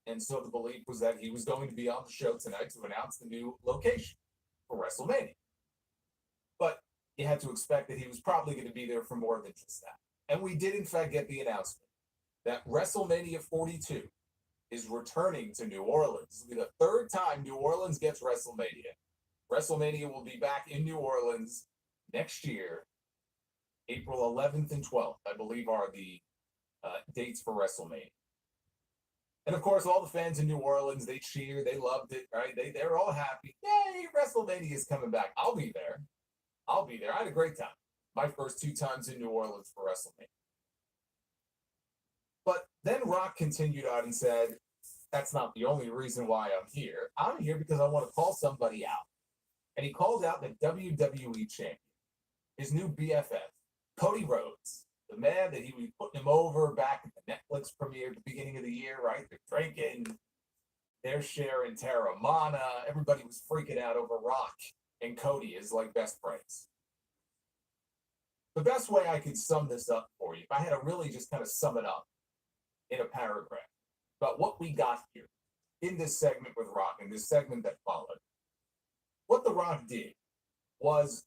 And so the belief was that he was going to be on the show tonight to announce the new location for WrestleMania. But you had to expect that he was probably going to be there for more than just that. And we did, in fact, get the announcement that WrestleMania 42 is returning to New Orleans. This will be the third time New Orleans gets WrestleMania. WrestleMania will be back in New Orleans next year. April 11th and 12th, I believe, are the dates for WrestleMania. And of course, all the fans in New Orleans, they cheered, they loved it, right? They're all happy. Yay, WrestleMania is coming back. I'll be there. I had a great time. My first 2 times in New Orleans for WrestleMania. But then Rock continued on and said, that's not the only reason why I'm here. I'm here because I want to call somebody out. And he called out the WWE champion, his new BFF, Cody Rhodes, the man that he was putting him over back at the Netflix premiere at the beginning of the year, right? They're drinking, they're sharing Terramana. Everybody was freaking out over Rock and Cody as like best friends. The best way I could sum this up for you, if I had to really just kind of sum it up in a paragraph about what we got here in this segment with Rock and this segment that followed, what The Rock did was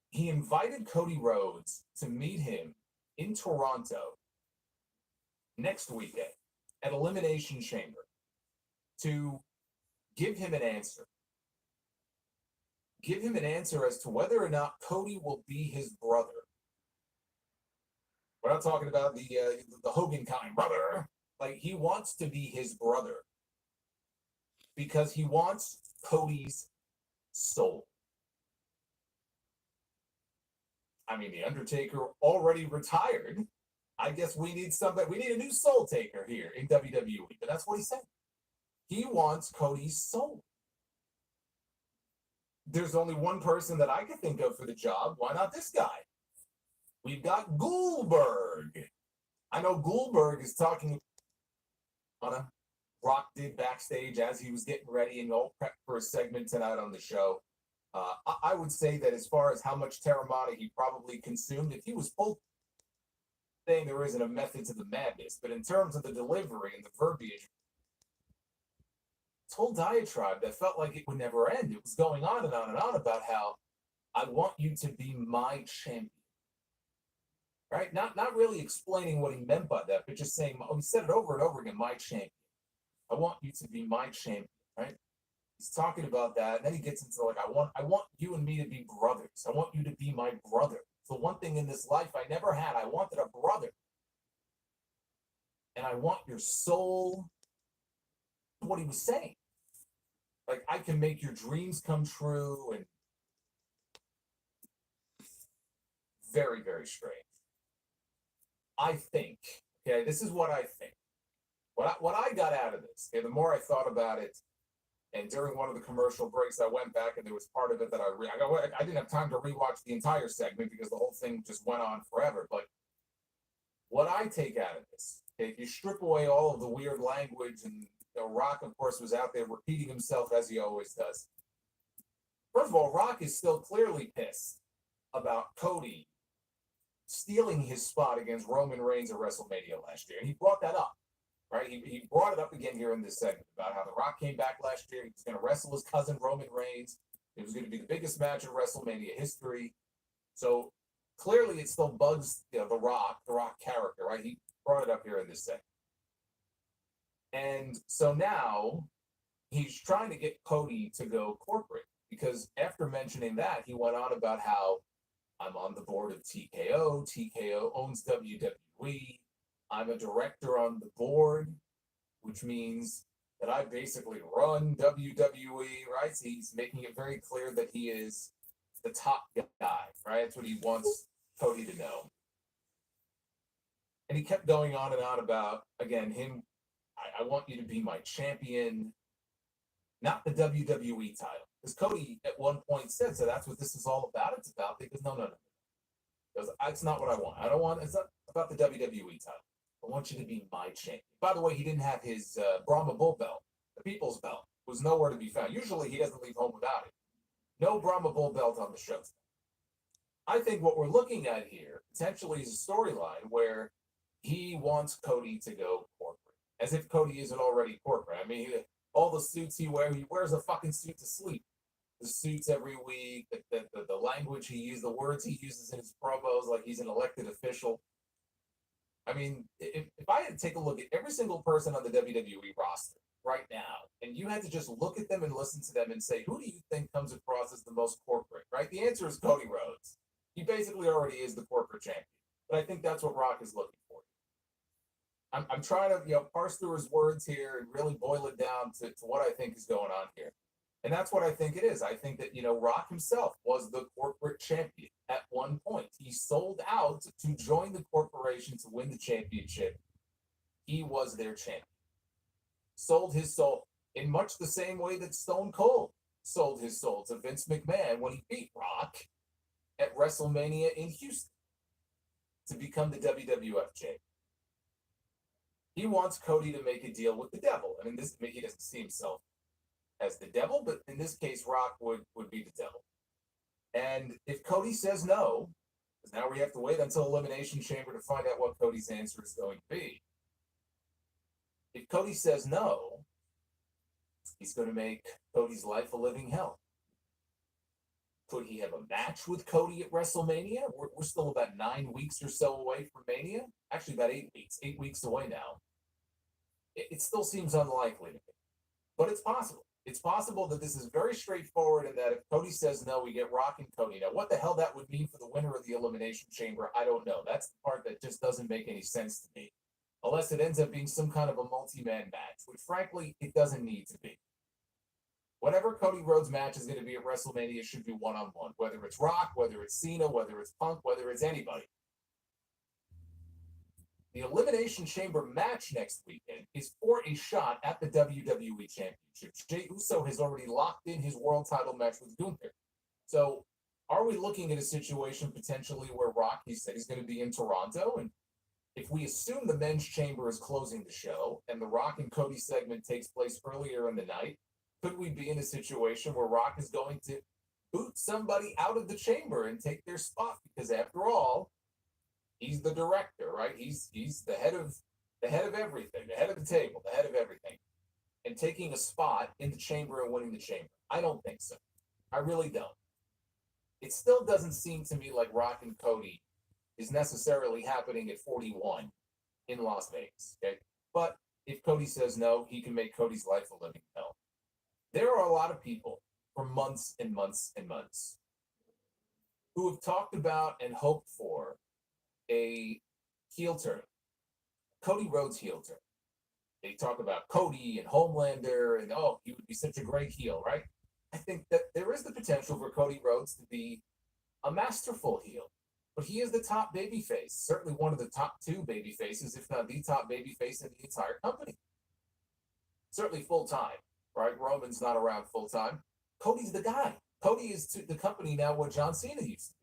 he invited Cody Rhodes to meet him in Toronto next weekend at Elimination Chamber to give him an answer. Give him an answer as to whether or not Cody will be his brother. We're not talking about the Hogan kind brother. Like, he wants to be his brother because he wants Cody's soul. I mean, The Undertaker already retired. I guess we need somebody. We need a new soul taker here in WWE. But that's what he said. He wants Cody's soul. There's only one person that I could think of for the job. Why not this guy? We've got Goldberg. I know Goldberg is talking on Rock did backstage as he was getting ready and all prepped for a segment tonight on the show. I would say that as far as how much Terramana he probably consumed, if he was full saying there isn't a method to the madness, but in terms of the delivery and the verbiage, this whole diatribe that felt like it would never end. It was going on and on and on about how I want you to be my champion. Right? Not really explaining what he meant by that, but just saying, he said it over and over again, my champion. I want you to be my champion, right? He's talking about that, and then he gets into like, I want you and me to be brothers. I want you to be my brother. It's the one thing in this life I never had. I wanted a brother. And I want your soul. What he was saying. Like, I can make your dreams come true, and very, very strange. I think, okay, this is what I think. What I got out of this, okay, the more I thought about it, and during one of the commercial breaks, I went back and there was part of it that I didn't have time to rewatch the entire segment because the whole thing just went on forever. But what I take out of this, okay, if you strip away all of the weird language, and Rock, of course, was out there repeating himself as he always does. First of all, Rock is still clearly pissed about Cody stealing his spot against Roman Reigns at WrestleMania last year. And he brought that up, right? He brought it up again here in this segment about how The Rock came back last year. He was going to wrestle his cousin Roman Reigns. It was going to be the biggest match in WrestleMania history. So clearly it still bugs, The Rock character, right? He brought it up here in this segment. And so now he's trying to get Cody to go corporate because after mentioning that, he went on about how I'm on the board of TKO. TKO owns WWE. I'm a director on the board, which means that I basically run WWE, right? So he's making it very clear that he is the top guy, right? That's what he wants Cody to know. And he kept going on and on about, again, him, I want you to be my champion, not the WWE title. Because Cody at one point said, so that's what this is all about. It's about, because no. Because that's not what I want. It's not about the WWE title. I want you to be my champion. By the way, he didn't have his Brahma Bull belt. The People's belt was nowhere to be found. Usually he doesn't leave home without it. No Brahma Bull belt on the show. I think what we're looking at here potentially is a storyline where he wants Cody to go corporate. As if Cody isn't already corporate. I mean, all the suits he wears a fucking suit to sleep. The suits every week, the language he uses, the words he uses in his promos, like he's an elected official. I mean, if I had to take a look at every single person on the WWE roster right now, and you had to just look at them and listen to them and say, who do you think comes across as the most corporate, right? The answer is Cody Rhodes. He basically already is the corporate champion. But I think that's what Rock is looking for. I'm trying to, parse through his words here and really boil it down to what I think is going on here. And that's what I think it is. I think that, Rock himself was the corporate champion at one point. He sold out to join the corporation to win the championship. He was their champion. Sold his soul in much the same way that Stone Cold sold his soul to Vince McMahon when he beat Rock at WrestleMania in Houston to become the WWF champion. He wants Cody to make a deal with the devil. I mean, he doesn't see himself as the devil, but in this case, Rock would be the devil. And if Cody says no, because now we have to wait until Elimination Chamber to find out what Cody's answer is going to be. If Cody says no, he's going to make Cody's life a living hell. Could he have a match with Cody at WrestleMania? We're still about 9 weeks or so away from Mania. Actually, about 8 weeks. 8 weeks away now. It still seems unlikely to me. But it's possible. It's possible that this is very straightforward and that if Cody says no, we get Rock and Cody. Now, what the hell that would mean for the winner of the Elimination Chamber, I don't know. That's the part that just doesn't make any sense to me. Unless it ends up being some kind of a multi-man match, which frankly, it doesn't need to be. Whatever Cody Rhodes match is going to be at WrestleMania should be one-on-one. Whether it's Rock, whether it's Cena, whether it's Punk, whether it's anybody. The Elimination Chamber match next weekend is for a shot at the WWE Championship. Jey Uso has already locked in his world title match with Gunther. So are we looking at a situation potentially where Rock, he said he's going to be in Toronto, and if we assume the men's chamber is closing the show and the Rock and Cody segment takes place earlier in the night, could we be in a situation where Rock is going to boot somebody out of the chamber and take their spot? Because after all, he's the director, right? He's the head of everything, the head of the table, the head of everything. And taking a spot in the chamber and winning the chamber. I don't think so. I really don't. It still doesn't seem to me like Rock and Cody is necessarily happening at 41 in Las Vegas. Okay. But if Cody says no, he can make Cody's life a living hell. There are a lot of people for months and months and months who have talked about and hoped for a heel turn, Cody Rhodes heel turn. They talk about Cody and Homelander and, he would be such a great heel, right? I think that there is the potential for Cody Rhodes to be a masterful heel, but he is the top babyface, certainly one of the top 2 babyfaces, if not the top babyface in the entire company. Certainly full-time, right? Roman's not around full-time. Cody's the guy. Cody is to the company now what John Cena used to be.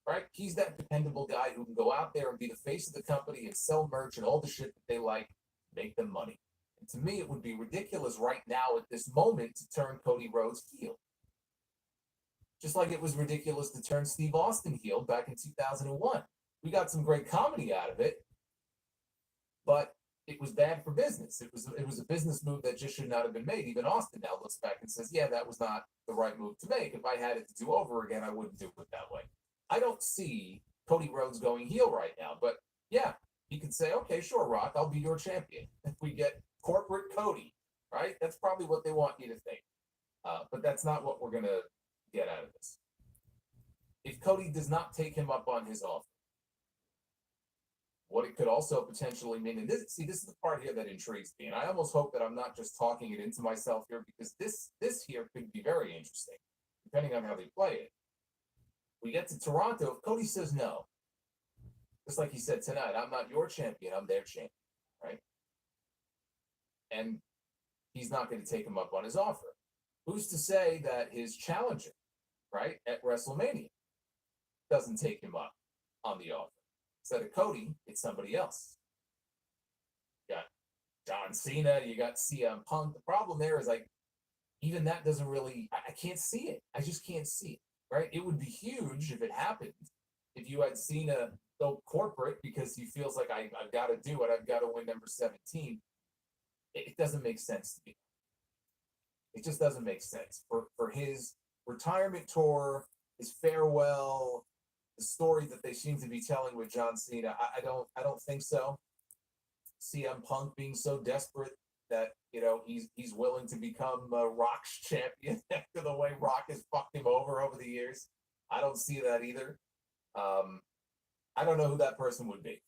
Right? He's that dependable guy who can go out there and be the face of the company and sell merch and all the shit that they like, make them money. And to me, it would be ridiculous right now at this moment to turn Cody Rhodes heel. Just like it was ridiculous to turn Steve Austin heel back in 2001. We got some great comedy out of it, but it was bad for business. It was a business move that just should not have been made. Even Austin now looks back and says, yeah, that was not the right move to make. If I had it to do over again, I wouldn't do it that way. I don't see Cody Rhodes going heel right now, but yeah, He could say, okay, sure, Rock, I'll be your champion. If we get corporate Cody, right? That's probably what they want you to think. But that's not what we're going to get out of this. If Cody does not take him up on his offer, what it could also potentially mean, and this is the part here that intrigues me, and I almost hope that I'm not just talking it into myself here, because this here could be very interesting, depending on how they play it. We get to Toronto, if Cody says no, just like he said tonight, I'm not your champion, I'm their champion, right? And he's not going to take him up on his offer. Who's to say that his challenger, right, at WrestleMania doesn't take him up on the offer? Instead of Cody, it's somebody else. You got John Cena, you got CM Punk. The problem there is, like, even that doesn't really, I can't see it. I just can't see it, right? It would be huge if it happened. If you had Cena go corporate because he feels like I've got to do it, I've got to win number 17. It doesn't make sense to me. It just doesn't make sense. For his retirement tour, his farewell, the story that they seem to be telling with John Cena, I don't think so. CM Punk being so desperate that, you know, he's willing to become Rock's champion after the way Rock has fucked him over the years. I don't see that either. I don't know who that person would be.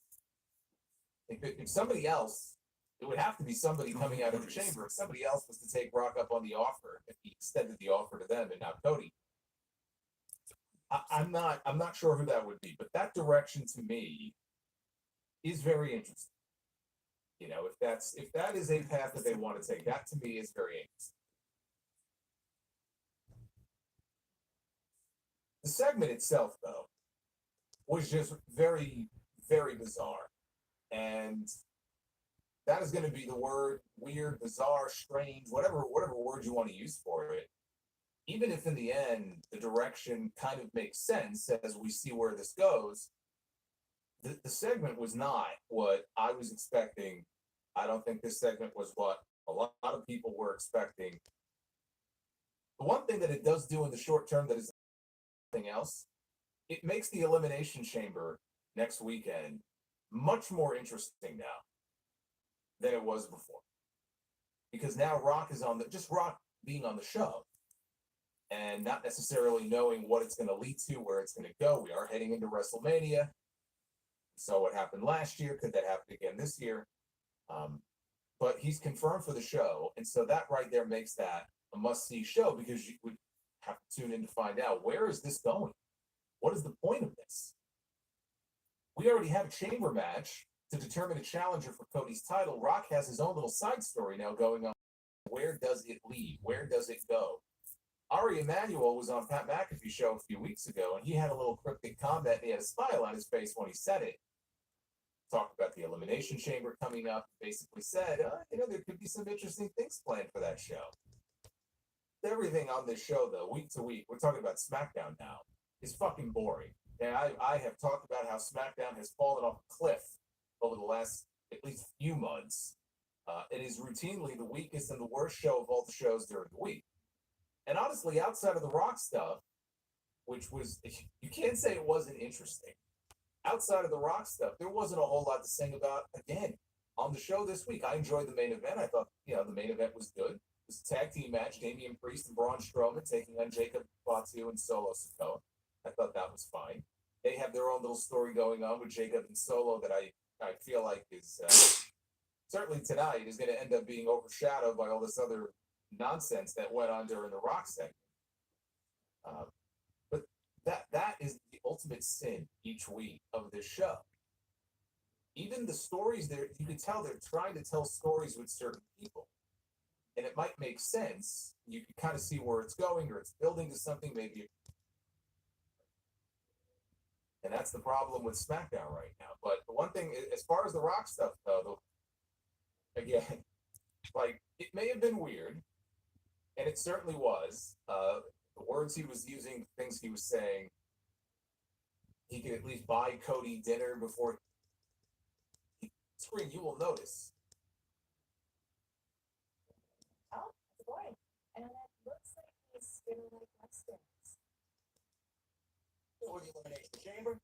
If somebody else, it would have to be somebody coming out of the chamber. If somebody else was to take Rock up on the offer, if he extended the offer to them and not Cody, I'm not sure who that would be. But that direction to me is very interesting. You know, if that is a path that they want to take, that to me is very interesting. The segment itself, though, was just very, very bizarre. And that is going to be the word: weird, bizarre, strange, whatever word you want to use for it. Even if in the end the direction kind of makes sense as we see where this goes, the segment was not what I was expecting. I don't think this segment was what a lot of people were expecting. The one thing that it does do in the short term that is nothing else, it makes the Elimination Chamber next weekend much more interesting now than it was before. Because now Rock is just Rock being on the show and not necessarily knowing what it's going to lead to, where it's going to go. We are heading into WrestleMania. So what happened last year, could that happen again this year? But he's confirmed for the show. And so that right there makes that a must-see show, because you would have to tune in to find out, where is this going? What is the point of this? We already have a chamber match to determine a challenger for Cody's title. Rock has his own little side story now going on. Where does it lead? Where does it go? Ari Emanuel was on Pat McAfee's show a few weeks ago, and he had a little cryptic comment, and he had a smile on his face when he said it. Talked about the Elimination Chamber coming up, basically said, there could be some interesting things planned for that show. Everything on this show, though, week to week, we're talking about Smackdown now, is fucking boring. And I have talked about how Smackdown has fallen off a cliff over the last at least few months. It is routinely the weakest and the worst show of all the shows during the week. And honestly, outside of the Rock stuff, which was, you can't say it wasn't interesting. Outside of the Rock stuff, there wasn't a whole lot to sing about, again, on the show this week. I enjoyed the main event. I thought, the main event was good. It was a tag team match, Damian Priest and Braun Strowman taking on Jacob Fatu and Solo Sikoa. I thought that was fine. They have their own little story going on with Jacob and Solo that I feel like is, certainly tonight, is going to end up being overshadowed by all this other nonsense that went on during the Rock segment. But that is the ultimate sin each week of this show. Even the stories there, you can tell they're trying to tell stories with certain people. And it might make sense. You can kind of see where it's going, or it's building to something, maybe. And that's the problem with SmackDown right now. But the one thing, as far as the Rock stuff, though, again, like, it may have been weird, and it certainly was. The words he was using, things he was saying, he could at least buy Cody dinner before screen. You will notice. Oh, it's boring. And it looks like he's gonna like westerns. For the Elimination Chamber.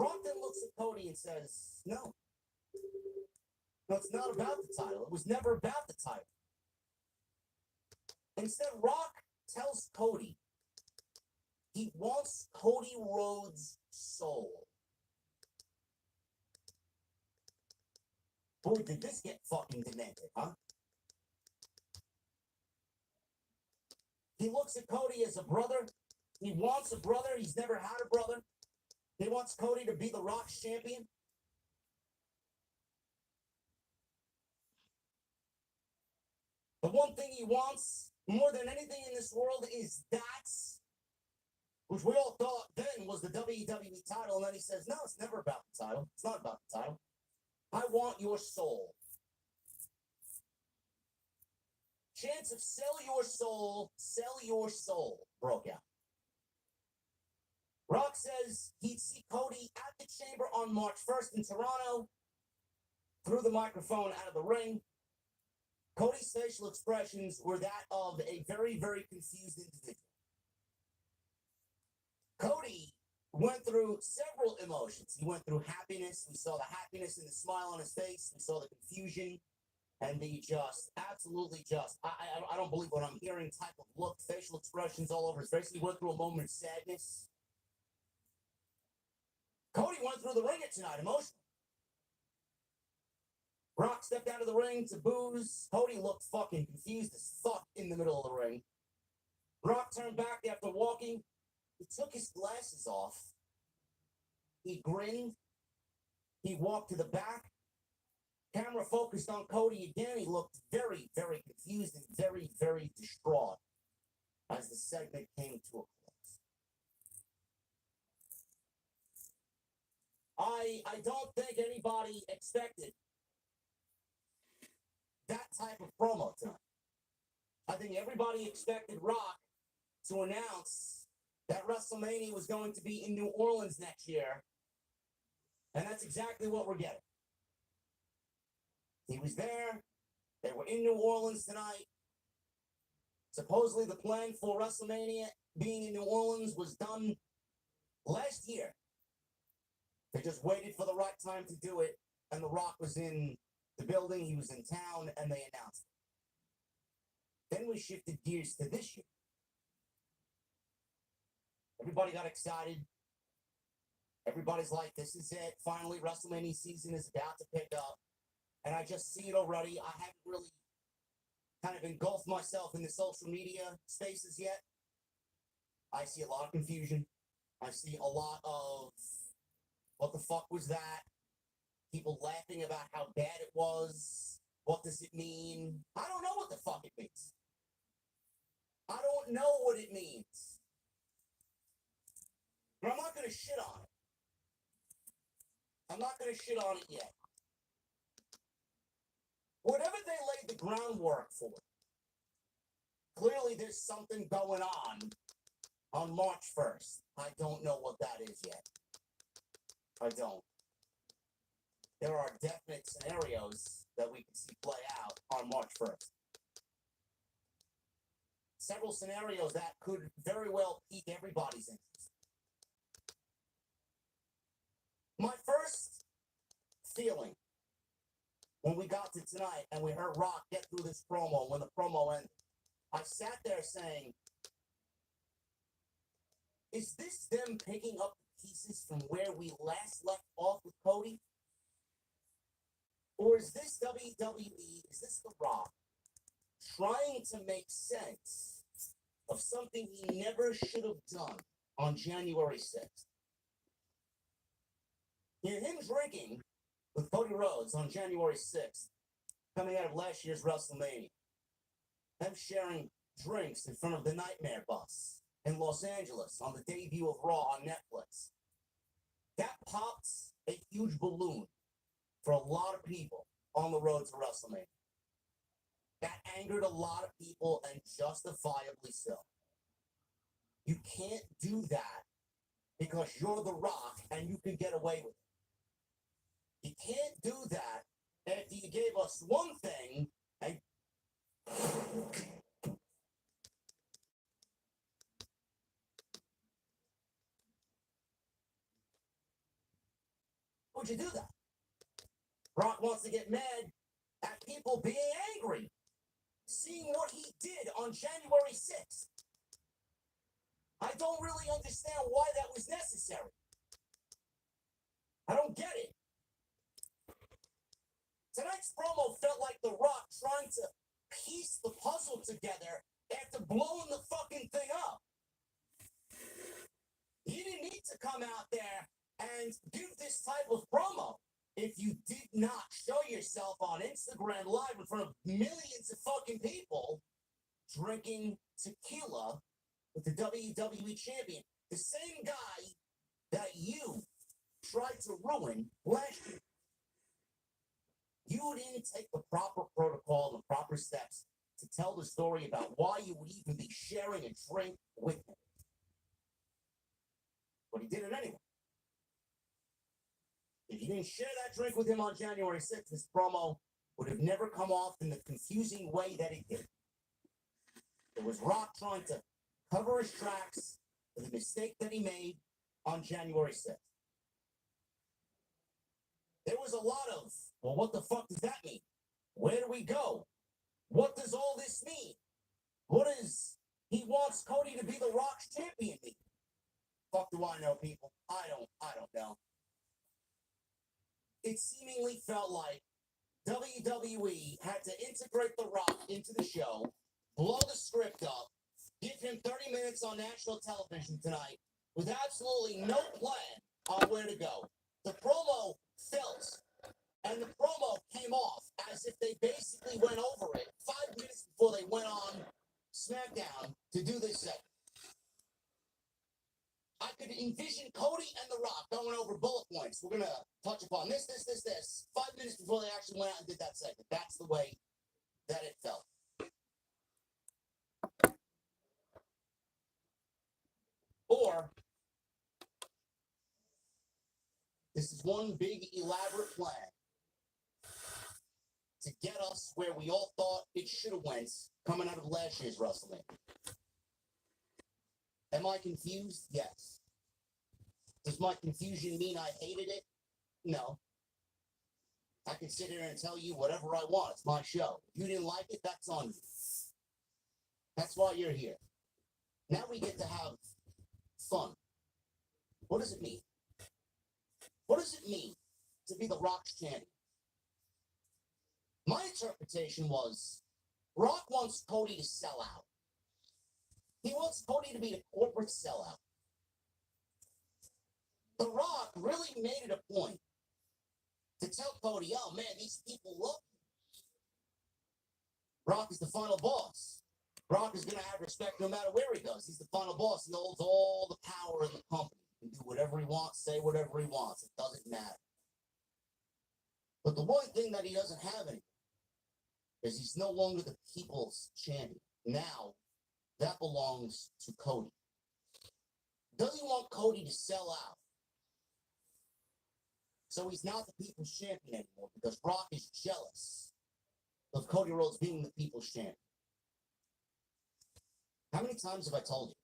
Rock then looks at Cody and says, no. No, it's not about the title. It was never about the title. Instead, Rock tells Cody he wants Cody Rhodes' soul. Boy, did this get fucking demented, huh? He looks at Cody as a brother. He wants a brother. He's never had a brother. He wants Cody to be the Rock's champion. The one thing he wants more than anything in this world is that, which we all thought then was the WWE title. And then he says, no, it's never about the title. It's not about the title. I want your soul. Chance of sell your soul broke out. Rock says he'd see Cody at the Chamber on March 1st in Toronto. Threw the microphone out of the ring. Cody's facial expressions were that of a very, very confused individual. Cody went through several emotions. He went through happiness. We saw the happiness in the smile on his face. We saw the confusion and the absolutely I don't believe what I'm hearing type of look, facial expressions all over his face. He went through a moment of sadness. Cody went through the ringer tonight, emotional. Rock stepped out of the ring to booze. Cody looked fucking confused as fuck in the middle of the ring. Rock turned back after walking. He took his glasses off. He grinned. He walked to the back. Camera focused on Cody again. He looked very, very confused and very, very distraught as the segment came to a close. I don't think anybody expected that type of promo tonight. I think everybody expected Rock to announce that WrestleMania was going to be in New Orleans next year. And that's exactly what we're getting. He was there. They were in New Orleans tonight. Supposedly the plan for WrestleMania being in New Orleans was done last year. They just waited for the right time to do it. And The Rock was in the building. He was in town and they announced it. Then we shifted gears to this year. Everybody got excited. Everybody's like, this is it. Finally, WrestleMania season is about to pick up. And I just see it already. I haven't really kind of engulfed myself in the social media spaces yet. I see a lot of confusion. I see a lot of, what the fuck was that? People laughing about how bad it was. What does it mean? I don't know what the fuck it means. I don't know what it means. But I'm not going to shit on it. I'm not going to shit on it yet. Whatever they laid the groundwork for, clearly there's something going on March 1st. I don't know what that is yet. I don't. There are definite scenarios that we can see play out on March 1st. Several scenarios that could very well pique everybody's interest. My first feeling when we got to tonight and we heard Rock get through this promo, when the promo ended, I sat there saying, is this them picking up the pieces from where we last left off with Cody? Or is this WWE, is this The Rock, trying to make sense of something he never should have done on January 6th? You know, him drinking with Cody Rhodes on January 6th, coming out of last year's WrestleMania, them sharing drinks in front of the Nightmare Bus in Los Angeles on the debut of Raw on Netflix. That popped a huge balloon for a lot of people on the road to WrestleMania. That angered a lot of people, and justifiably so. You can't do that because you're The Rock and you can get away with it. You can't do that after you gave us one thing and would you do that? Brock wants to get mad at people being angry, seeing what he did on January 6th. I don't really understand why that was necessary. I don't get it. Tonight's promo felt like The Rock trying to piece the puzzle together after blowing the fucking thing up. You didn't need to come out there and give this type of promo if you did not show yourself on Instagram Live in front of millions of fucking people drinking tequila with the WWE champion. The same guy that you tried to ruin last year. You didn't take the proper protocol, the proper steps to tell the story about why you would even be sharing a drink with him. But he did it anyway. If you didn't share that drink with him on January 6th, this promo would have never come off in the confusing way that it did. It was Rock trying to cover his tracks for the mistake that he made on January 6th. There was a lot of, well, what the fuck does that mean? Where do we go? What does all this mean? What is he wants Cody to be the Rock's champion mean? Fuck do I know, people? I don't know. It seemingly felt like WWE had to integrate The Rock into the show, blow the script up, give him 30 minutes on national television tonight with absolutely no plan on where to go. The promo felt, and the promo came off as if they basically went over it 5 minutes before they went on Smackdown to do this segment. I could envision Cody and The Rock going over bullet points. We're going to touch upon this. 5 minutes before they actually went out and did that segment. That's the way that it felt. Or this is one big elaborate plan to get us where we all thought it should have went coming out of last year's WrestleMania. Am I confused? Yes. Does my confusion mean I hated it? No. I can sit here and tell you whatever I want. It's my show. If you didn't like it, that's on you. That's why you're here. Now we get to have fun. What does it mean? What does it mean to be the Rock's champion? My interpretation was Rock wants Cody to sell out. He wants Cody to be a corporate sellout. The Rock really made it a point to tell Cody, oh man, these people love you. Rock is the final boss. Rock is going to have respect no matter where he goes. He's the final boss. He holds all the power in the company. He can do whatever he wants, say whatever he wants. It doesn't matter. But the one thing that he doesn't have anymore is he's no longer the people's champion. Now, that belongs to Cody. Does he want Cody to sell out? So he's not the people's champion anymore because Rock is jealous of Cody Rhodes being the people's champion. How many times have I told you?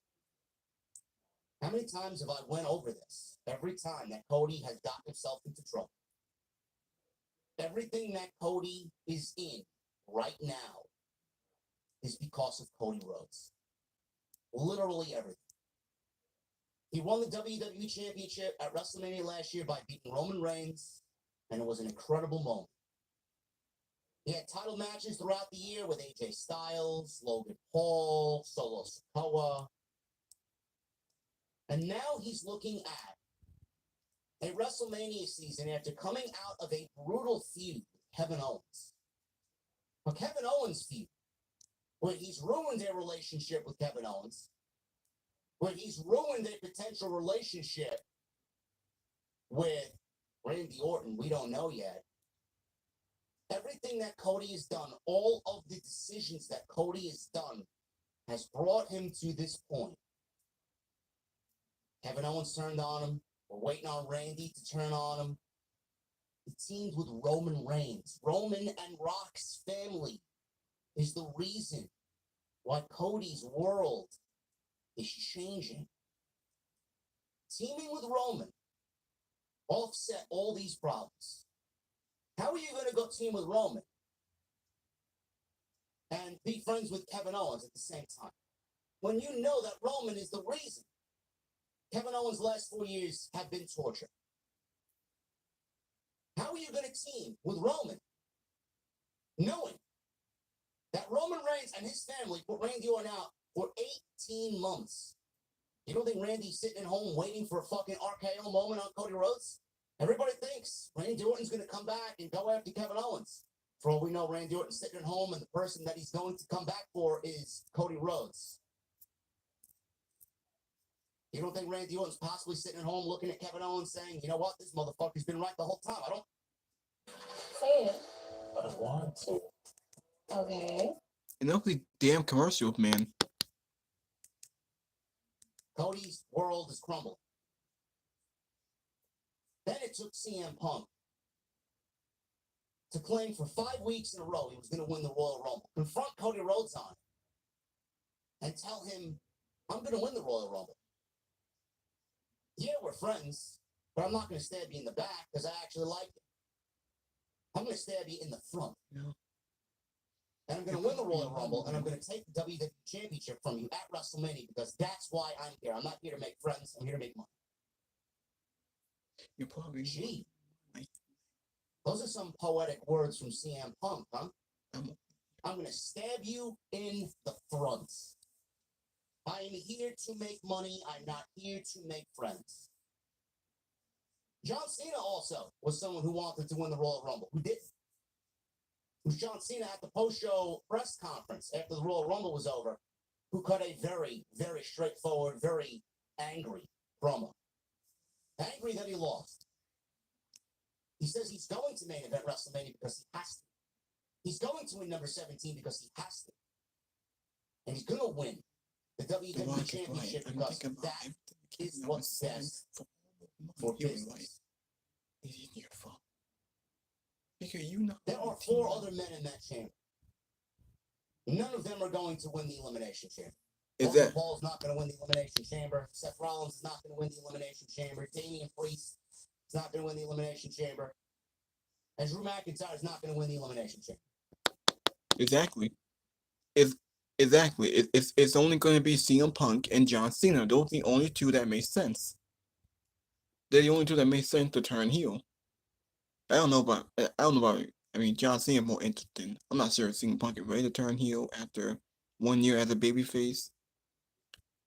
How many times have I went over this? Every time that Cody has gotten himself into trouble. Everything that Cody is in right now is because of Cody Rhodes. Literally everything. He won the WWE Championship at WrestleMania last year by beating Roman Reigns, and it was an incredible moment. He had title matches throughout the year with AJ Styles, Logan Paul, Solo Sikoa. And now he's looking at a WrestleMania season after coming out of a brutal feud with Kevin Owens. A Kevin Owens feud, where he's ruined their relationship with Kevin Owens, where he's ruined a potential relationship with Randy Orton, we don't know yet. Everything that Cody has done, all of the decisions that Cody has done, has brought him to this point. Kevin Owens turned on him. We're waiting on Randy to turn on him. He teamed with Roman Reigns. Roman and Rock's family is the reason why Cody's world is changing. Teaming with Roman offset all these problems. How are you going to go team with Roman and be friends with Kevin Owens at the same time, when you know that Roman is the reason Kevin Owens' last 4 years have been torture? How are you going to team with Roman, knowing that Roman Reigns and his family put Randy Orton out for 18 months? You don't think Randy's sitting at home waiting for a fucking RKO moment on Cody Rhodes? Everybody thinks Randy Orton's going to come back and go after Kevin Owens. For all we know, Randy Orton's sitting at home, and the person that he's going to come back for is Cody Rhodes. You don't think Randy Orton's possibly sitting at home looking at Kevin Owens saying, you know what, this motherfucker's been right the whole time. I don't. Say it. I want to. Okay. And ugly damn commercials, man. Cody's world is crumbling. Then it took CM Punk to claim for 5 weeks in a row he was going to win the Royal Rumble. Confront Cody Rhodes on it and tell him, I'm going to win the Royal Rumble. Yeah, we're friends, but I'm not going to stab you in the back because I actually like it. I'm going to stab you in the front. No. And I'm going to win the Royal Rumble, and I'm going to take the WWE Championship from you at WrestleMania because that's why I'm here. I'm not here to make friends. I'm here to make money. You're probably. Gee. Those are some poetic words from CM Punk, huh? I'm going to stab you in the front. I am here to make money. I'm not here to make friends. John Cena also was someone who wanted to win the Royal Rumble. Who did? It was John Cena at the post-show press conference after the Royal Rumble was over, who cut a very, very straightforward, very angry promo. Angry that he lost. He says he's going to main event WrestleMania because he has to. He's going to win number 17 because he has to. And he's going to win the WWE Championship because that is what's best for business. It's your fault. Because you know. There are 4 other men in that chamber. None of them are going to win the Elimination Chamber. Is that Paul's not going to win the Elimination Chamber. Seth Rollins is not going to win the Elimination Chamber. Damian Priest is not going to win the Elimination Chamber. And Drew McIntyre is not going to win the Elimination Chamber. exactly? Exactly. It's only going to be CM Punk and John Cena. Those are the only two that make sense. They're the only two that make sense to turn heel. I don't know about. I mean, John Cena more interesting. I'm not sure if CM Punk is ready to turn heel after 1 year as a babyface.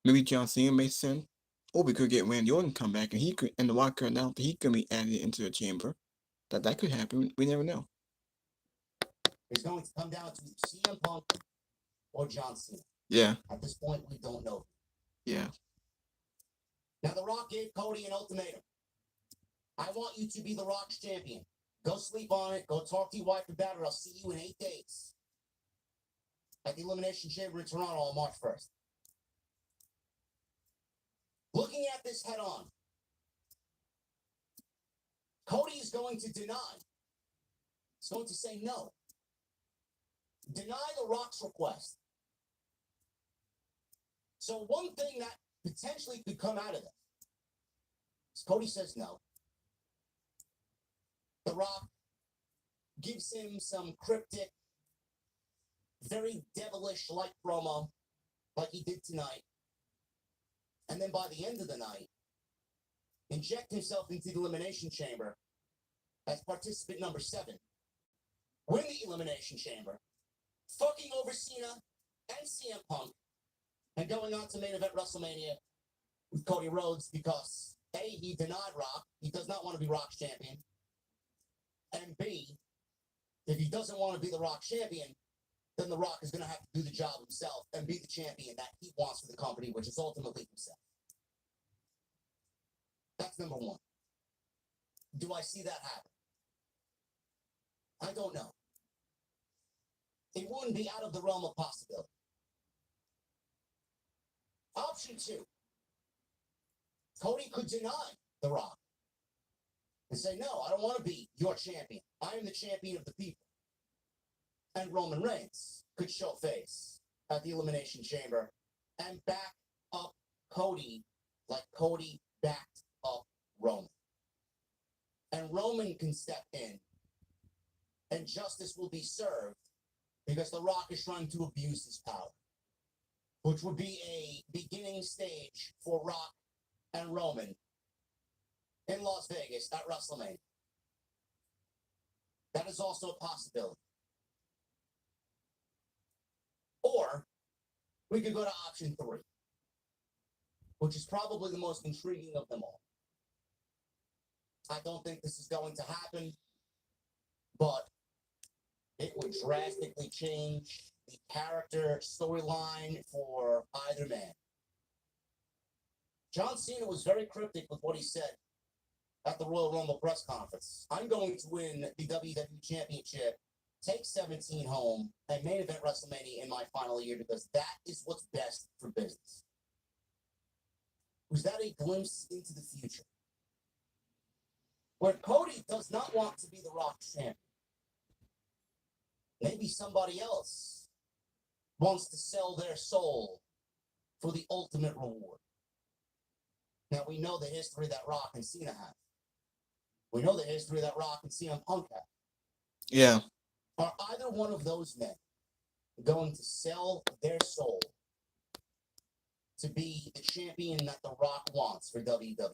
Maybe John Cena makes sense. Or we could get Randy Orton come back and The Rock could announce that he could be added into the chamber. That could happen. We never know. It's going to come down to CM Punk or John Cena. Yeah. At this point, we don't know. Yeah. Now, The Rock gave Cody an ultimatum. I want you to be The Rock's champion. Go sleep on it. Go talk to your wife about it. I'll see you in 8 days at the Elimination Chamber in Toronto on March 1st. Looking at this head on, Cody is going to deny. He's going to say no. Deny The Rock's request. So one thing that potentially could come out of this is Cody says no. The Rock gives him some cryptic, very devilish-like promo, like he did tonight. And then by the end of the night, inject himself into the Elimination Chamber as participant number 7. Win the Elimination Chamber, fucking over Cena and CM Punk, and going on to main event WrestleMania with Cody Rhodes because A, he denied Rock. He does not want to be Rock's champion. And B, if he doesn't want to be the Rock champion, then The Rock is going to have to do the job himself and be the champion that he wants for the company, which is ultimately himself. That's number 1. Do I see that happen? I don't know. It wouldn't be out of the realm of possibility. Option 2. Cody could deny The Rock and say, no, I don't want to be your champion. I am the champion of the people. And Roman Reigns could show face at the Elimination Chamber and back up Cody like Cody backed up Roman. and Roman can step in and justice will be served because The Rock is trying to abuse his power, which would be a beginning stage for Rock and Roman in Las Vegas at WrestleMania. That is also a possibility. Or we could go to option 3, which is probably the most intriguing of them all. I don't think this is going to happen, but it would drastically change the character storyline for either man. John Cena was very cryptic with what he said at the Royal Rumble press conference. I'm going to win the WWE Championship, take 17 home, and main event WrestleMania in my final year because that is what's best for business. Was that a glimpse into the future? Where Cody does not want to be the Rock's champion. Maybe somebody else wants to sell their soul for the ultimate reward. Now, we know the history that Rock and Cena have. We know the history that Rock and CM Punk have. Yeah. Are either one of those men going to sell their soul to be the champion that The Rock wants for WWE?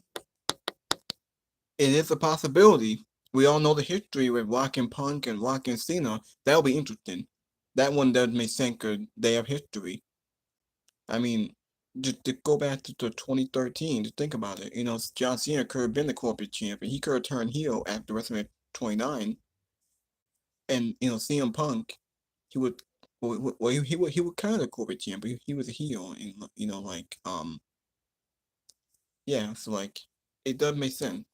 It is a possibility. We all know the history with Rock and Punk and Rock and Cena. That'll be interesting. That one does make sense because they have history. I mean, just to go back to 2013, to think about it, John Cena could have been the corporate champion. He could have turned heel after WrestleMania 29, and CM Punk, he would, well, he would kind of the corporate champion. He was a heel, and yeah, so like, it does make sense.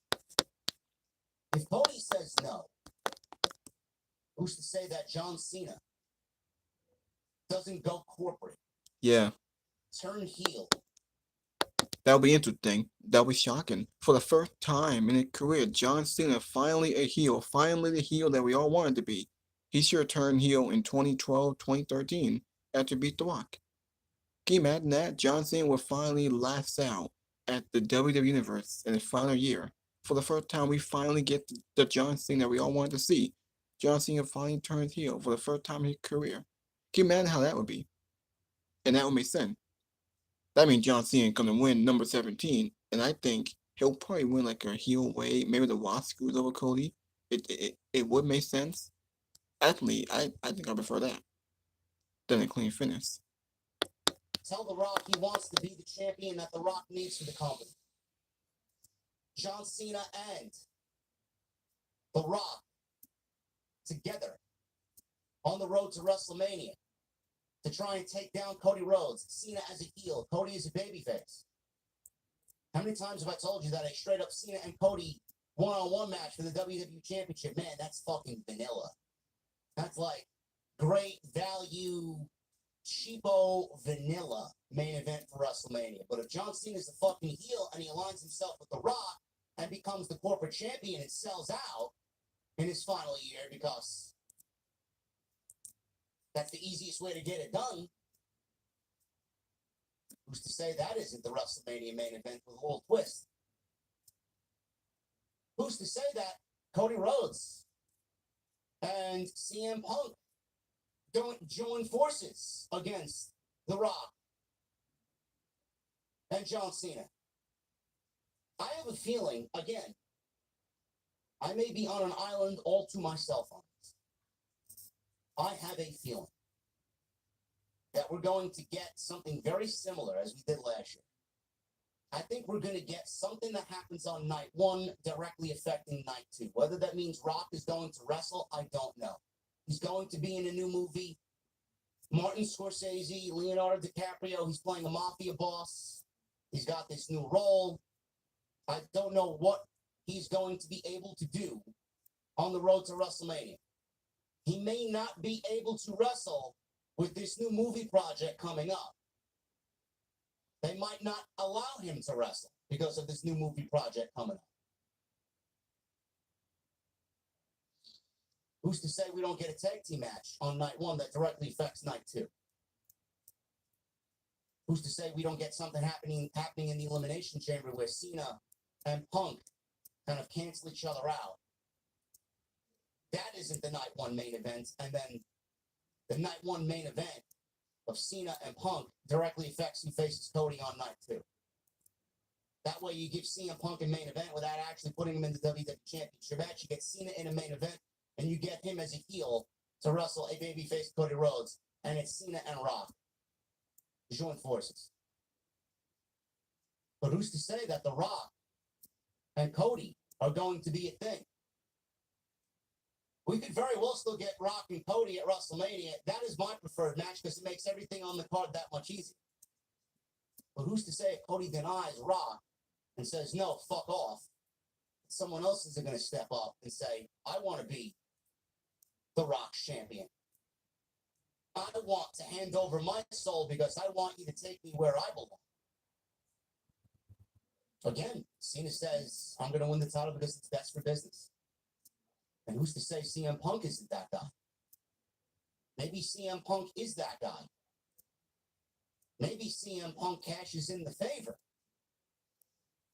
If Cody says no, who's to say that John Cena doesn't go corporate? Yeah. Turn heel. That'll be interesting. That'll be shocking. For the first time in his career, John Cena finally a heel. Finally the heel that we all wanted to be. He should have turned heel in 2012, 2013 after beat The Rock. Can you imagine that? John Cena will finally lash out at the WWE Universe in his final year. For the first time, we finally get the John Cena that we all wanted to see. John Cena finally turns heel for the first time in his career. Can you imagine how that would be? And that would make sense. That means John Cena going to win number 17, and I think he'll probably win like a heel way. Maybe the Rock screws over Cody. It would make sense. Actually, I think I prefer that than a clean finish. Tell The Rock he wants to be the champion that The Rock needs for the company. John Cena and The Rock together on the road to WrestleMania to try and take down Cody Rhodes. Cena as a heel, Cody as a babyface. How many times have I told you that a straight up Cena and Cody one-on-one match for the WWE Championship? Man, that's fucking vanilla. That's like great value, cheapo vanilla main event for WrestleMania. But if John Cena's the fucking heel and he aligns himself with The Rock and becomes the corporate champion and sells out in his final year because that's the easiest way to get it done, who's to say that isn't the WrestleMania main event with a little twist? Who's to say that Cody Rhodes and CM Punk don't join forces against The Rock and John Cena? I have a feeling, again, I may be on an island all to myself on this. I have a feeling that we're going to get something very similar as we did last year. I think we're going to get something that happens on night 1 directly affecting night 2. Whether that means Rock is going to wrestle, I don't know. He's going to be in a new movie. Martin Scorsese, Leonardo DiCaprio, he's playing a mafia boss. He's got this new role. I don't know what he's going to be able to do on the road to WrestleMania. He may not be able to wrestle with this new movie project coming up. They might not allow him to wrestle because of this new movie project coming up. Who's to say we don't get a tag team match on night 1 that directly affects night 2? Who's to say we don't get something happening in the Elimination Chamber where Cena and Punk kind of cancel each other out. That isn't the night one main event. And then the night one main event of Cena and Punk directly affects who faces Cody on night 2. That way you give CM Punk a main event without actually putting him in the WWE Championship match. You get Cena in a main event, and you get him as a heel to wrestle a babyface Cody Rhodes, and it's Cena and Rock. Join forces. But who's to say that The Rock and Cody are going to be a thing? We could very well still get Rock and Cody at WrestleMania. That is my preferred match because it makes everything on the card that much easier. But who's to say if Cody denies Rock and says, no, fuck off, someone else is going to step up and say, I want to be The Rock's champion. I want to hand over my soul because I want you to take me where I belong. Again, Cena says, I'm going to win the title because it's best for business. And who's to say CM Punk isn't that guy? Maybe CM Punk is that guy. Maybe CM Punk cashes in the favor.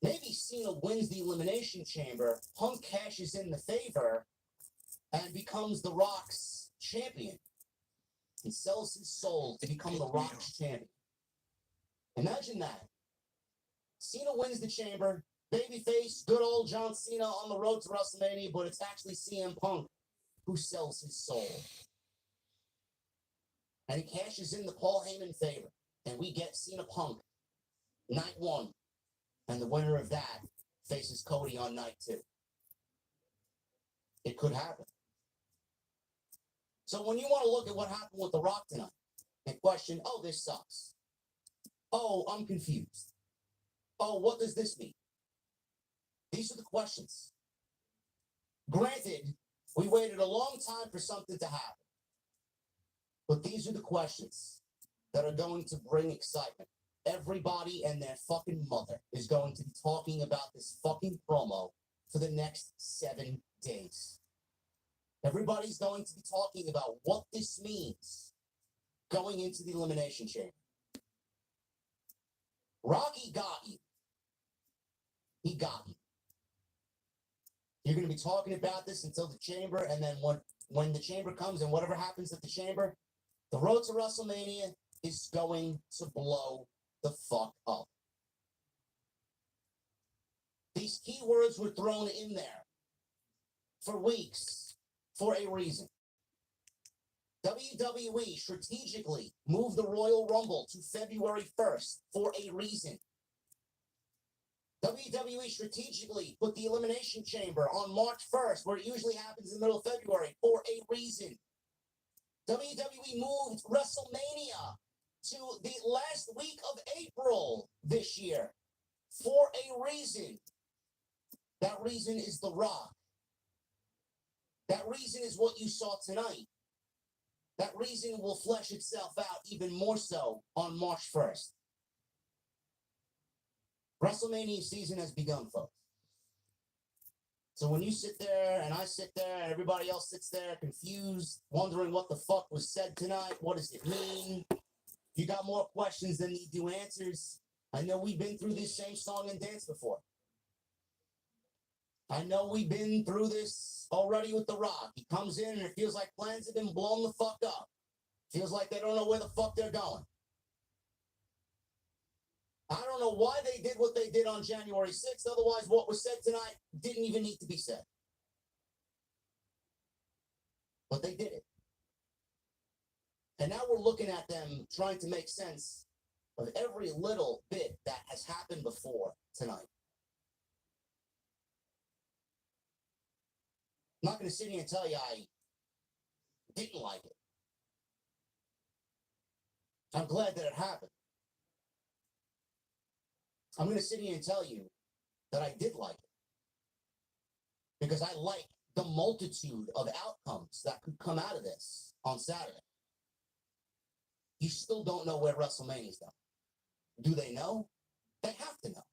Maybe Cena wins the Elimination Chamber, Punk cashes in the favor, and becomes The Rock's champion. He sells his soul to become The Rock's champion. Imagine that. Cena wins the chamber, babyface, good old John Cena on the road to WrestleMania, but it's actually CM Punk who sells his soul. And he cashes in the Paul Heyman favor, and we get Cena Punk night 1, and the winner of that faces Cody on night 2. It could happen. So when you want to look at what happened with The Rock tonight and question, oh, this sucks. Oh, I'm confused. Oh, what does this mean? These are the questions. Granted, we waited a long time for something to happen. But these are the questions that are going to bring excitement. Everybody and their fucking mother is going to be talking about this fucking promo for the next 7 days. Everybody's going to be talking about what this means going into the Elimination Chamber. Rocky got you. He got you. You're going to be talking about this until the chamber, and then when the chamber comes and whatever happens at the chamber, the road to WrestleMania is going to blow the fuck up. These keywords were thrown in there for weeks for a reason. WWE strategically moved the Royal Rumble to February 1st for a reason. WWE strategically put the Elimination Chamber on March 1st, where it usually happens in the middle of February, for a reason. WWE moved WrestleMania to the last week of April this year for a reason. That reason is The Rock. That reason is what you saw tonight. That reason will flesh itself out even more so on March 1st. WrestleMania season has begun, folks. So when you sit there and I sit there and everybody else sits there confused, wondering what the fuck was said tonight, what does it mean? You got more questions than you do answers. I know we've been through this same song and dance before. I know we've been through this already with The Rock. He comes in and it feels like plans have been blown the fuck up. Feels like they don't know where the fuck they're going. I don't know why they did what they did on January 6th. Otherwise, what was said tonight didn't even need to be said. But they did it. And now we're looking at them trying to make sense of every little bit that has happened before tonight. I'm not going to sit here and tell you I didn't like it. I'm glad that it happened. I'm going to sit here and tell you that I did like it. Because I like the multitude of outcomes that could come out of this on Saturday. You still don't know where WrestleMania's going. Do they know? They have to know.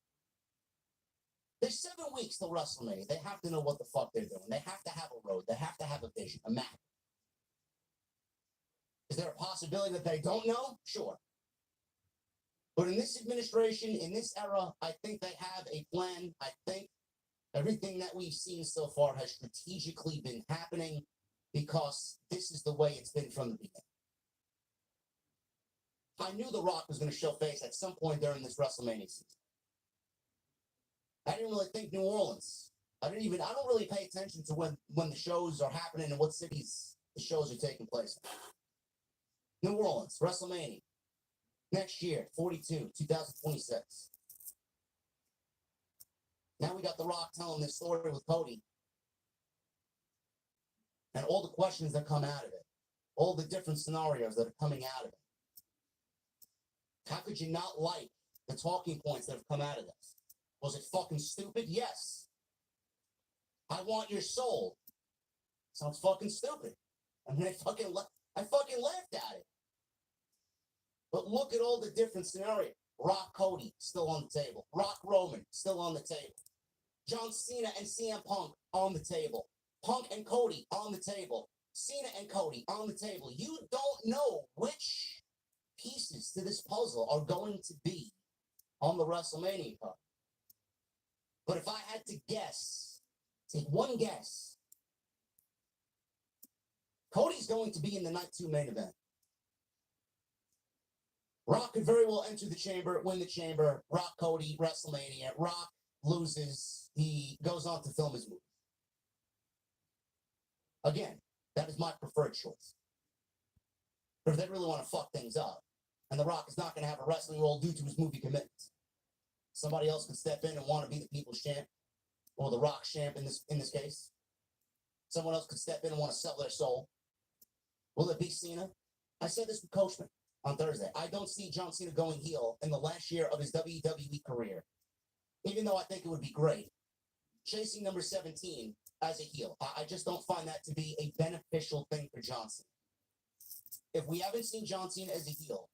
There's 7 weeks till WrestleMania. They have to know what the fuck they're doing. They have to have a road. They have to have a vision, a map. Is there a possibility that they don't know? Sure. But in this administration, in this era, I think they have a plan. I think Everything that we've seen so far has strategically been happening because this is the way it's been from the beginning. I knew The Rock was going to show face at some point during this WrestleMania season. I didn't really think New Orleans. I don't really pay attention to when the shows are happening and what cities the shows are taking place in. New Orleans, WrestleMania. Next year, 2026. Now we got The Rock telling this story with Cody. And all the questions that come out of it. All the different scenarios that are coming out of it. How could you not like the talking points that have come out of this? Was it fucking stupid? Yes. I want your soul. Sounds fucking stupid. I mean, I fucking laughed at it. But look at all the different scenarios. Rock Cody, still on the table. Rock Roman, still on the table. John Cena and CM Punk on the table. Punk and Cody on the table. Cena and Cody on the table. You don't know which pieces to this puzzle are going to be on the WrestleMania card. But if I had to guess, take one guess, Cody's going to be in the Night 2 main event. Rock could very well enter the chamber, win the chamber. Rock Cody, WrestleMania. Rock loses. He goes on to film his movie. Again, that is my preferred choice. But if they really want to fuck things up, and The Rock is not going to have a wrestling role due to his movie commitments, somebody else could step in and want to be the people's champ, or The Rock's champ in this case. Someone else could step in and want to sell their soul. Will it be Cena? I said this with Coachman on Thursday. I don't see John Cena going heel in the last year of his WWE career, even though I think it would be great. Chasing number 17 as a heel. I just don't find that to be a beneficial thing for John Cena. If we haven't seen John Cena as a heel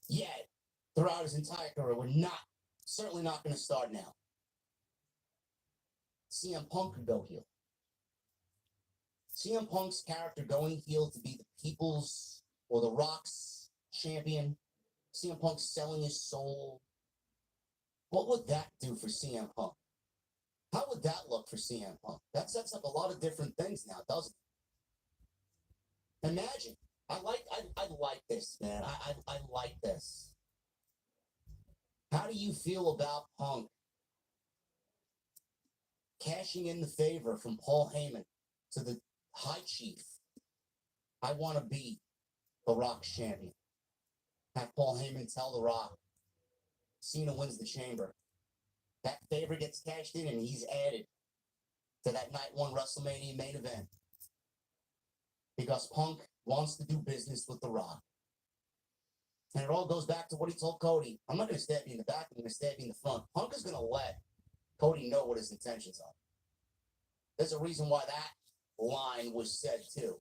yet throughout his entire career, we're certainly not going to start now. CM Punk could go heel. CM Punk's character going heel to be the people's or The Rock's champion. CM Punk selling his soul. What would that do for CM Punk? How would that look for CM Punk? That sets up a lot of different things now, doesn't it? Imagine. I like this, man. I like this. How do you feel about Punk cashing in the favor from Paul Heyman to the High Chief? I want to be The Rock's champion. Have Paul Heyman tell The Rock, Cena wins the chamber. That favor gets cashed in and he's added to that night 1 WrestleMania main event. Because Punk wants to do business with The Rock. And it all goes back to what he told Cody. I'm not going to stab you in the back, I'm going to stab you in the front. Punk is going to let Cody know what his intentions are. There's a reason why that line was said too.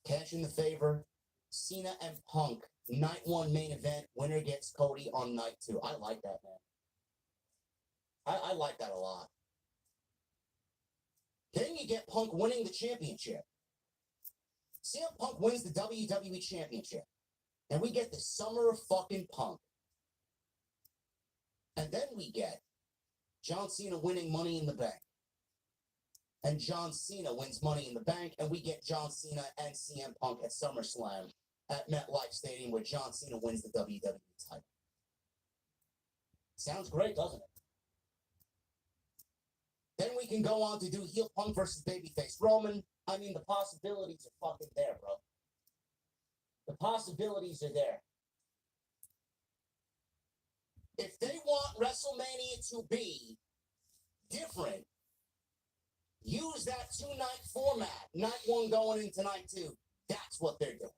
Cash in the favor, Cena and Punk, night 1 main event, winner gets Cody on night 2. I like that, man. I like that a lot. Then you get Punk winning the championship. CM Punk wins the WWE Championship. And we get the Summer of fucking Punk. And then we get John Cena winning Money in the Bank. And John Cena wins Money in the Bank. And we get John Cena and CM Punk at SummerSlam at MetLife Stadium where John Cena wins the WWE title. Sounds great, doesn't it? Then we can go on to do heel Punk versus babyface Roman. I mean, the possibilities are fucking there, bro. The possibilities are there. If they want WrestleMania to be different, use that 2-night format. Night 1 going into night 2. That's what they're doing.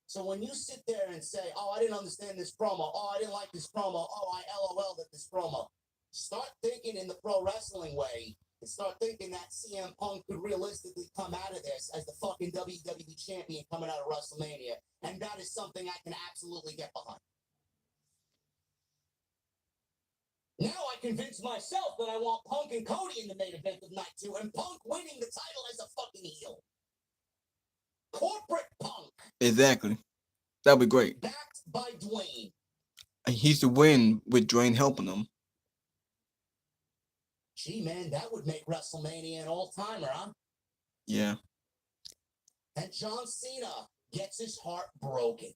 So when you sit there and say, oh, I didn't understand this promo. Oh, I didn't like this promo. Oh, I LOL'd at this promo. Start thinking in the pro wrestling way and start thinking that CM Punk could realistically come out of this as the fucking WWE champion coming out of WrestleMania. And that is something I can absolutely get behind. Now I convinced myself that I want Punk and Cody in the main event of night 2 and Punk winning the title as a fucking heel. Corporate Punk. Exactly. That'd be great. Backed by Dwayne. And he's to win with Dwayne helping him. Gee, man, that would make WrestleMania an all-timer, huh? Yeah. And John Cena gets his heart broken.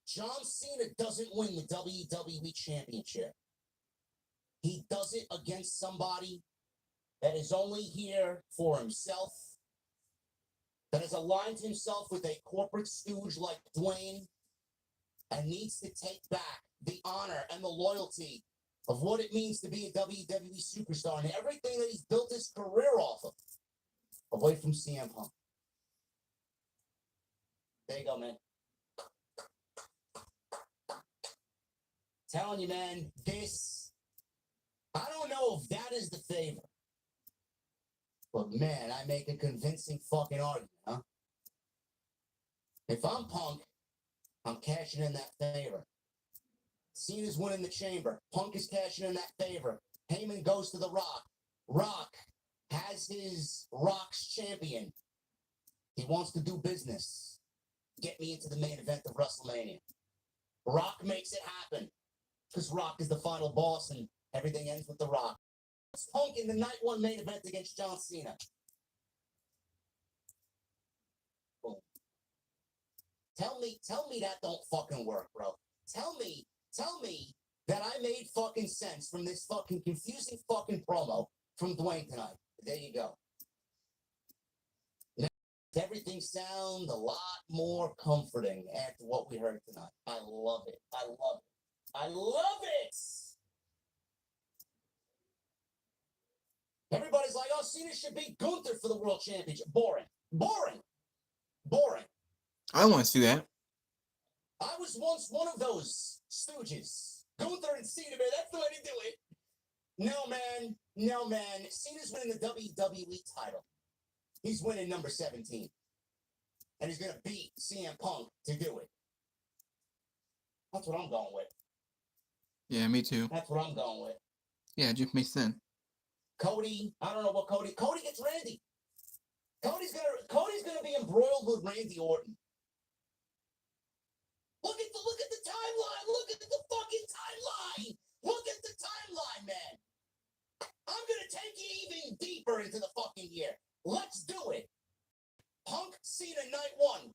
John Cena doesn't win the WWE Championship. He does it against somebody that is only here for himself, that has aligned himself with a corporate stooge like Dwayne, and needs to take back the honor and the loyalty of what it means to be a WWE superstar and everything that he's built his career off of, away from CM Punk. There you go, man. Telling you, man, this, I don't know if that is the favor. But man, I make a convincing fucking argument, huh? If I'm Punk, I'm cashing in that favor. Cena's winning the chamber. Punk is cashing in that favor. Heyman goes to The Rock. Rock has his Rock's champion. He wants to do business. Get me into the main event of WrestleMania. Rock makes it happen. Because Rock is the final boss and everything ends with The Rock. It's Punk in the night one main event against John Cena. Boom. Tell me that don't fucking work, bro. Tell me that I made fucking sense from this fucking confusing fucking promo from Dwayne tonight. There you go. Now, everything sound a lot more comforting after what we heard tonight. I love it. I love it. I love it. Everybody's like, oh, Cena should beat Gunther for the world championship. Boring. Boring. Boring. I want to see that. I was once one of those stooges. Gunther and Cena, man, that's the way to do it. No, man. No, man. Cena's winning the WWE title. He's winning number 17. And he's going to beat CM Punk to do it. That's what I'm going with. Yeah, me too. That's what I'm going with. Yeah, it just makes sense. Cody, I don't know what Cody gets Randy. Cody's gonna be embroiled with Randy Orton. Look at the timeline. Look at the fucking timeline. Look at the timeline, man. I'm gonna take you even deeper into the fucking year. Let's do it. Punk Cena night 1.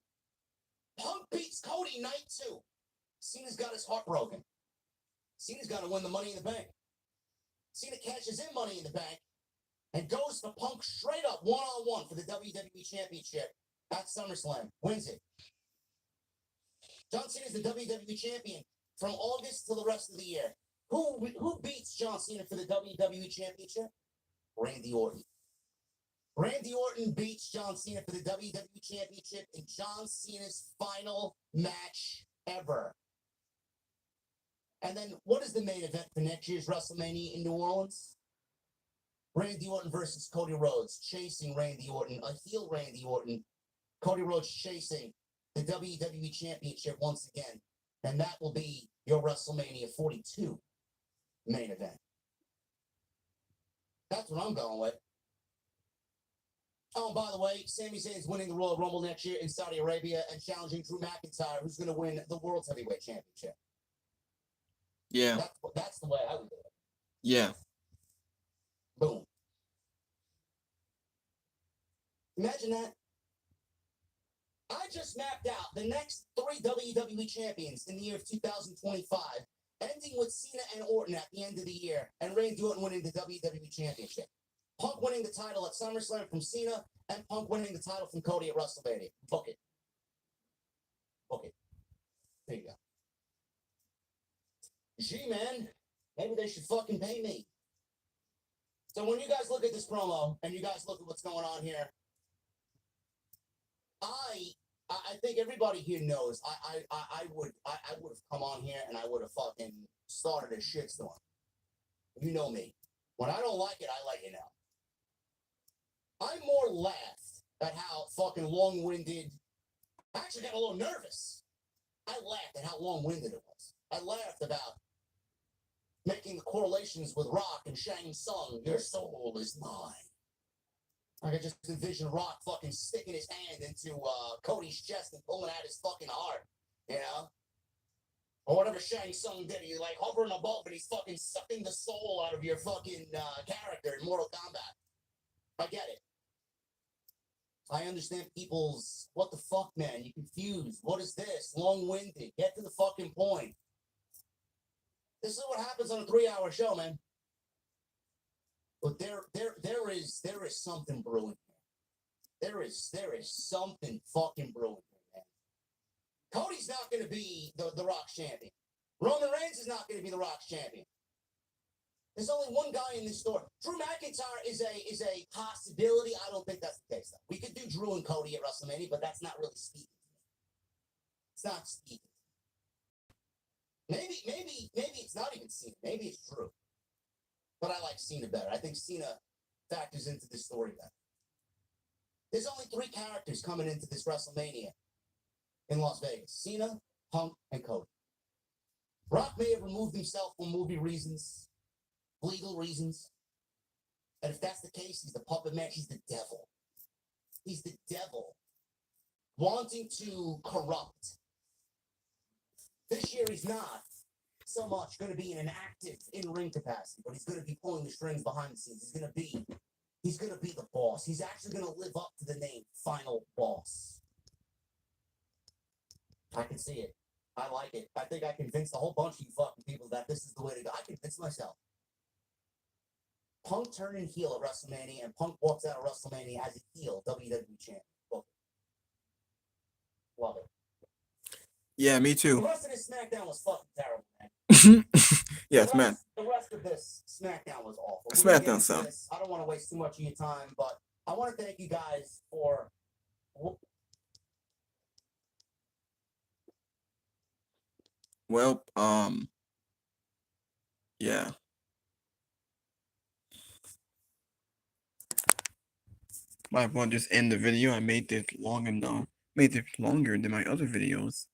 Punk beats Cody night 2. Cena's got his heart broken. Cena's got to win the Money in the Bank. Cena cashes in Money in the Bank and goes for Punk straight up one-on-one for the WWE Championship at SummerSlam. Wins it. John Cena's the WWE Champion from August to the rest of the year. Who beats John Cena for the WWE Championship? Randy Orton. Randy Orton beats John Cena for the WWE Championship in John Cena's final match ever. And then what is the main event for next year's WrestleMania in New Orleans? Randy Orton versus Cody Rhodes, chasing Randy Orton, a heel Randy Orton. Cody Rhodes chasing the WWE Championship once again. And that will be your WrestleMania 42 main event. That's what I'm going with. Oh, and by the way, Sami Zayn is winning the Royal Rumble next year in Saudi Arabia and challenging Drew McIntyre, who's going to win the World Heavyweight Championship. Yeah. That's the way I would do it. Yeah. Boom. Imagine that. I just mapped out the next 3 WWE champions in the year of 2025, ending with Cena and Orton at the end of the year, and Randy Orton winning the WWE Championship. Punk winning the title at SummerSlam from Cena, and Punk winning the title from Cody at WrestleMania. Book it. Book it. There you go. Gee, man, maybe they should fucking pay me. So when you guys look at this promo, and you guys look at what's going on here, I think everybody here knows I would have come on here and I would have fucking started a shitstorm. You know me. When I don't like it, I let you know. I more laughed at how fucking long-winded. I actually got a little nervous. I laughed at how long-winded it was. I laughed about making the correlations with Rock and Shang Tsung. Your soul is mine. I could just envision Rock fucking sticking his hand into Cody's chest and pulling out his fucking heart, you know? Or whatever Shang Tsung did. You're like hovering above and he's fucking sucking the soul out of your fucking character in Mortal Kombat. I get it. I understand people's, what the fuck, man? You confused. What is this? Long-winded. Get to the fucking point. This is what happens on a 3-hour show, man. But there is something brewing here. There is something fucking brewing here, man. Cody's not going to be the Rock's champion. Roman Reigns is not going to be the Rock's champion. There's only one guy in this story. Drew McIntyre is a possibility. I don't think that's the case, though. We could do Drew and Cody at WrestleMania, but that's not really speaking to me. It's not speaking. Maybe it's not even Cena. Maybe it's Drew. But I like Cena better. I think Cena factors into this story better. There's only 3 characters coming into this WrestleMania in Las Vegas. Cena, Punk, and Cody. Rock may have removed himself for movie reasons, legal reasons. And if that's the case, he's the puppet man. He's the devil. He's the devil wanting to corrupt. This year he's not so much going to be in an active in-ring capacity, but he's going to be pulling the strings behind the scenes. He's going to be the boss. He's actually going to live up to the name Final Boss. I can see it. I like it. I think I convinced a whole bunch of you fucking people that this is the way to go. I convinced myself. Punk turning heel at WrestleMania, and Punk walks out of WrestleMania as a heel WWE champion. Love it. Yeah, me The too. rest of this SmackDown was fucking terrible, man. Yes, man. The rest of this SmackDown was awful. SmackDown sucked. I don't want to waste too much of your time, but I want to thank you guys for. Well, yeah. Might as well just end the video. I made this long enough. Made this longer than my other videos.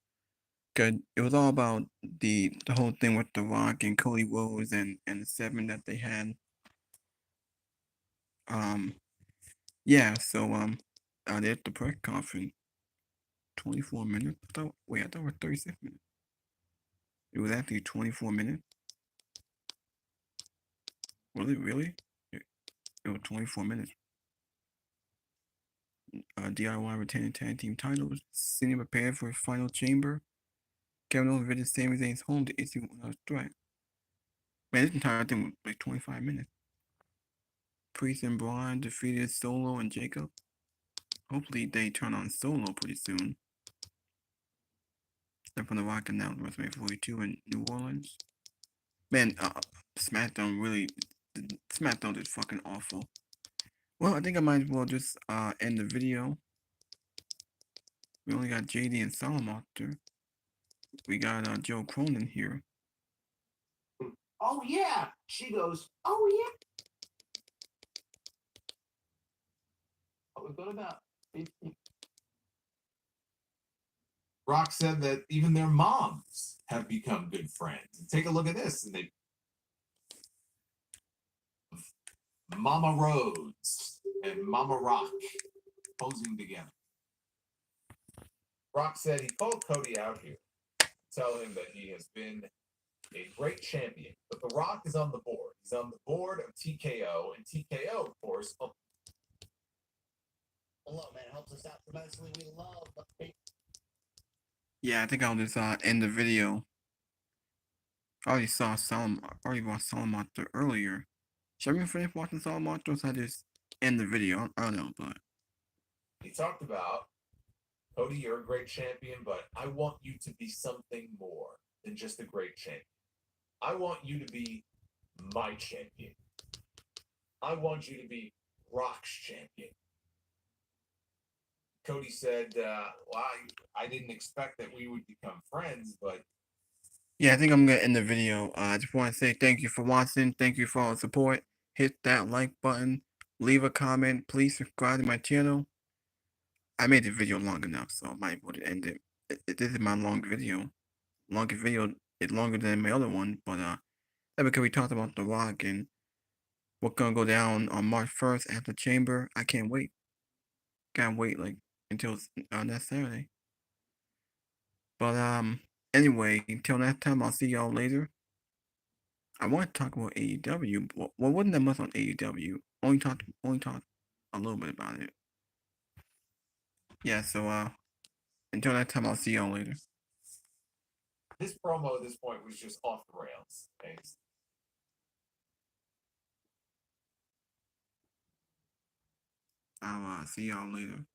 Cause it was all about the whole thing with The Rock and Cody Rhodes and the segment that they had. Yeah. So there's the press conference. 24 minutes. I thought it was 36 minutes. It was actually 24 minutes. Was it really? It was 24 minutes. DIY retaining tag team titles. Cena prepared for his final chamber. Kevin Owens visited Sami Zayn's home to issue another threat. Man, this entire thing was like 25 minutes. Priest and Braun defeated Solo and Jacob. Hopefully they turn on Solo pretty soon. Step on the Rock announced WrestleMania 42 in New Orleans. Man, SmackDown is fucking awful. Well, I think I might as well just end the video. We only got JD and Salamander. We got Joe Cronin here. Oh yeah. She goes, oh yeah. Oh, we've got about 15. Rock said that even their moms have become good friends. And take a look at this, and they Mama Rhodes and Mama Rock posing together. Rock said he called Cody out here, tell him that he has been a great champion, but The Rock is on the board. He's on the board of TKO, and TKO, of course. Hello, man. It helps us out tremendously. We love the. Yeah, I think I'll just end the video. I already watched Salamander earlier. Should I finish watching Salamander or should I just end the video? I don't know, but He talked about, Cody, you're a great champion, but I want you to be something more than just a great champion. I want you to be my champion. I want you to be Rock's champion. Cody said, well, I didn't expect that we would become friends, but yeah, I think I'm gonna end the video. I just want to say thank you for watching. Thank you for all the support. Hit that like button. Leave a comment. Please subscribe to my channel. I made the video long enough, so I might want to end it. This is my long video. Longest video. It's longer than my other one, but that's because we talked about The Rock and what's gonna go down on March 1st at the Chamber. I can't wait. Can't wait like until next Saturday. But Anyway, until next time, I'll see y'all later. I want to talk about AEW. Well, wasn't that much on AEW. Only talk a little bit about it. Yeah, so until next time, I'll see y'all later. This promo at this point was just off the rails. Thanks. I'll see y'all later.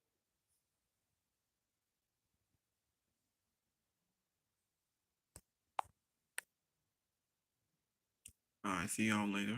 Alright, see y'all later.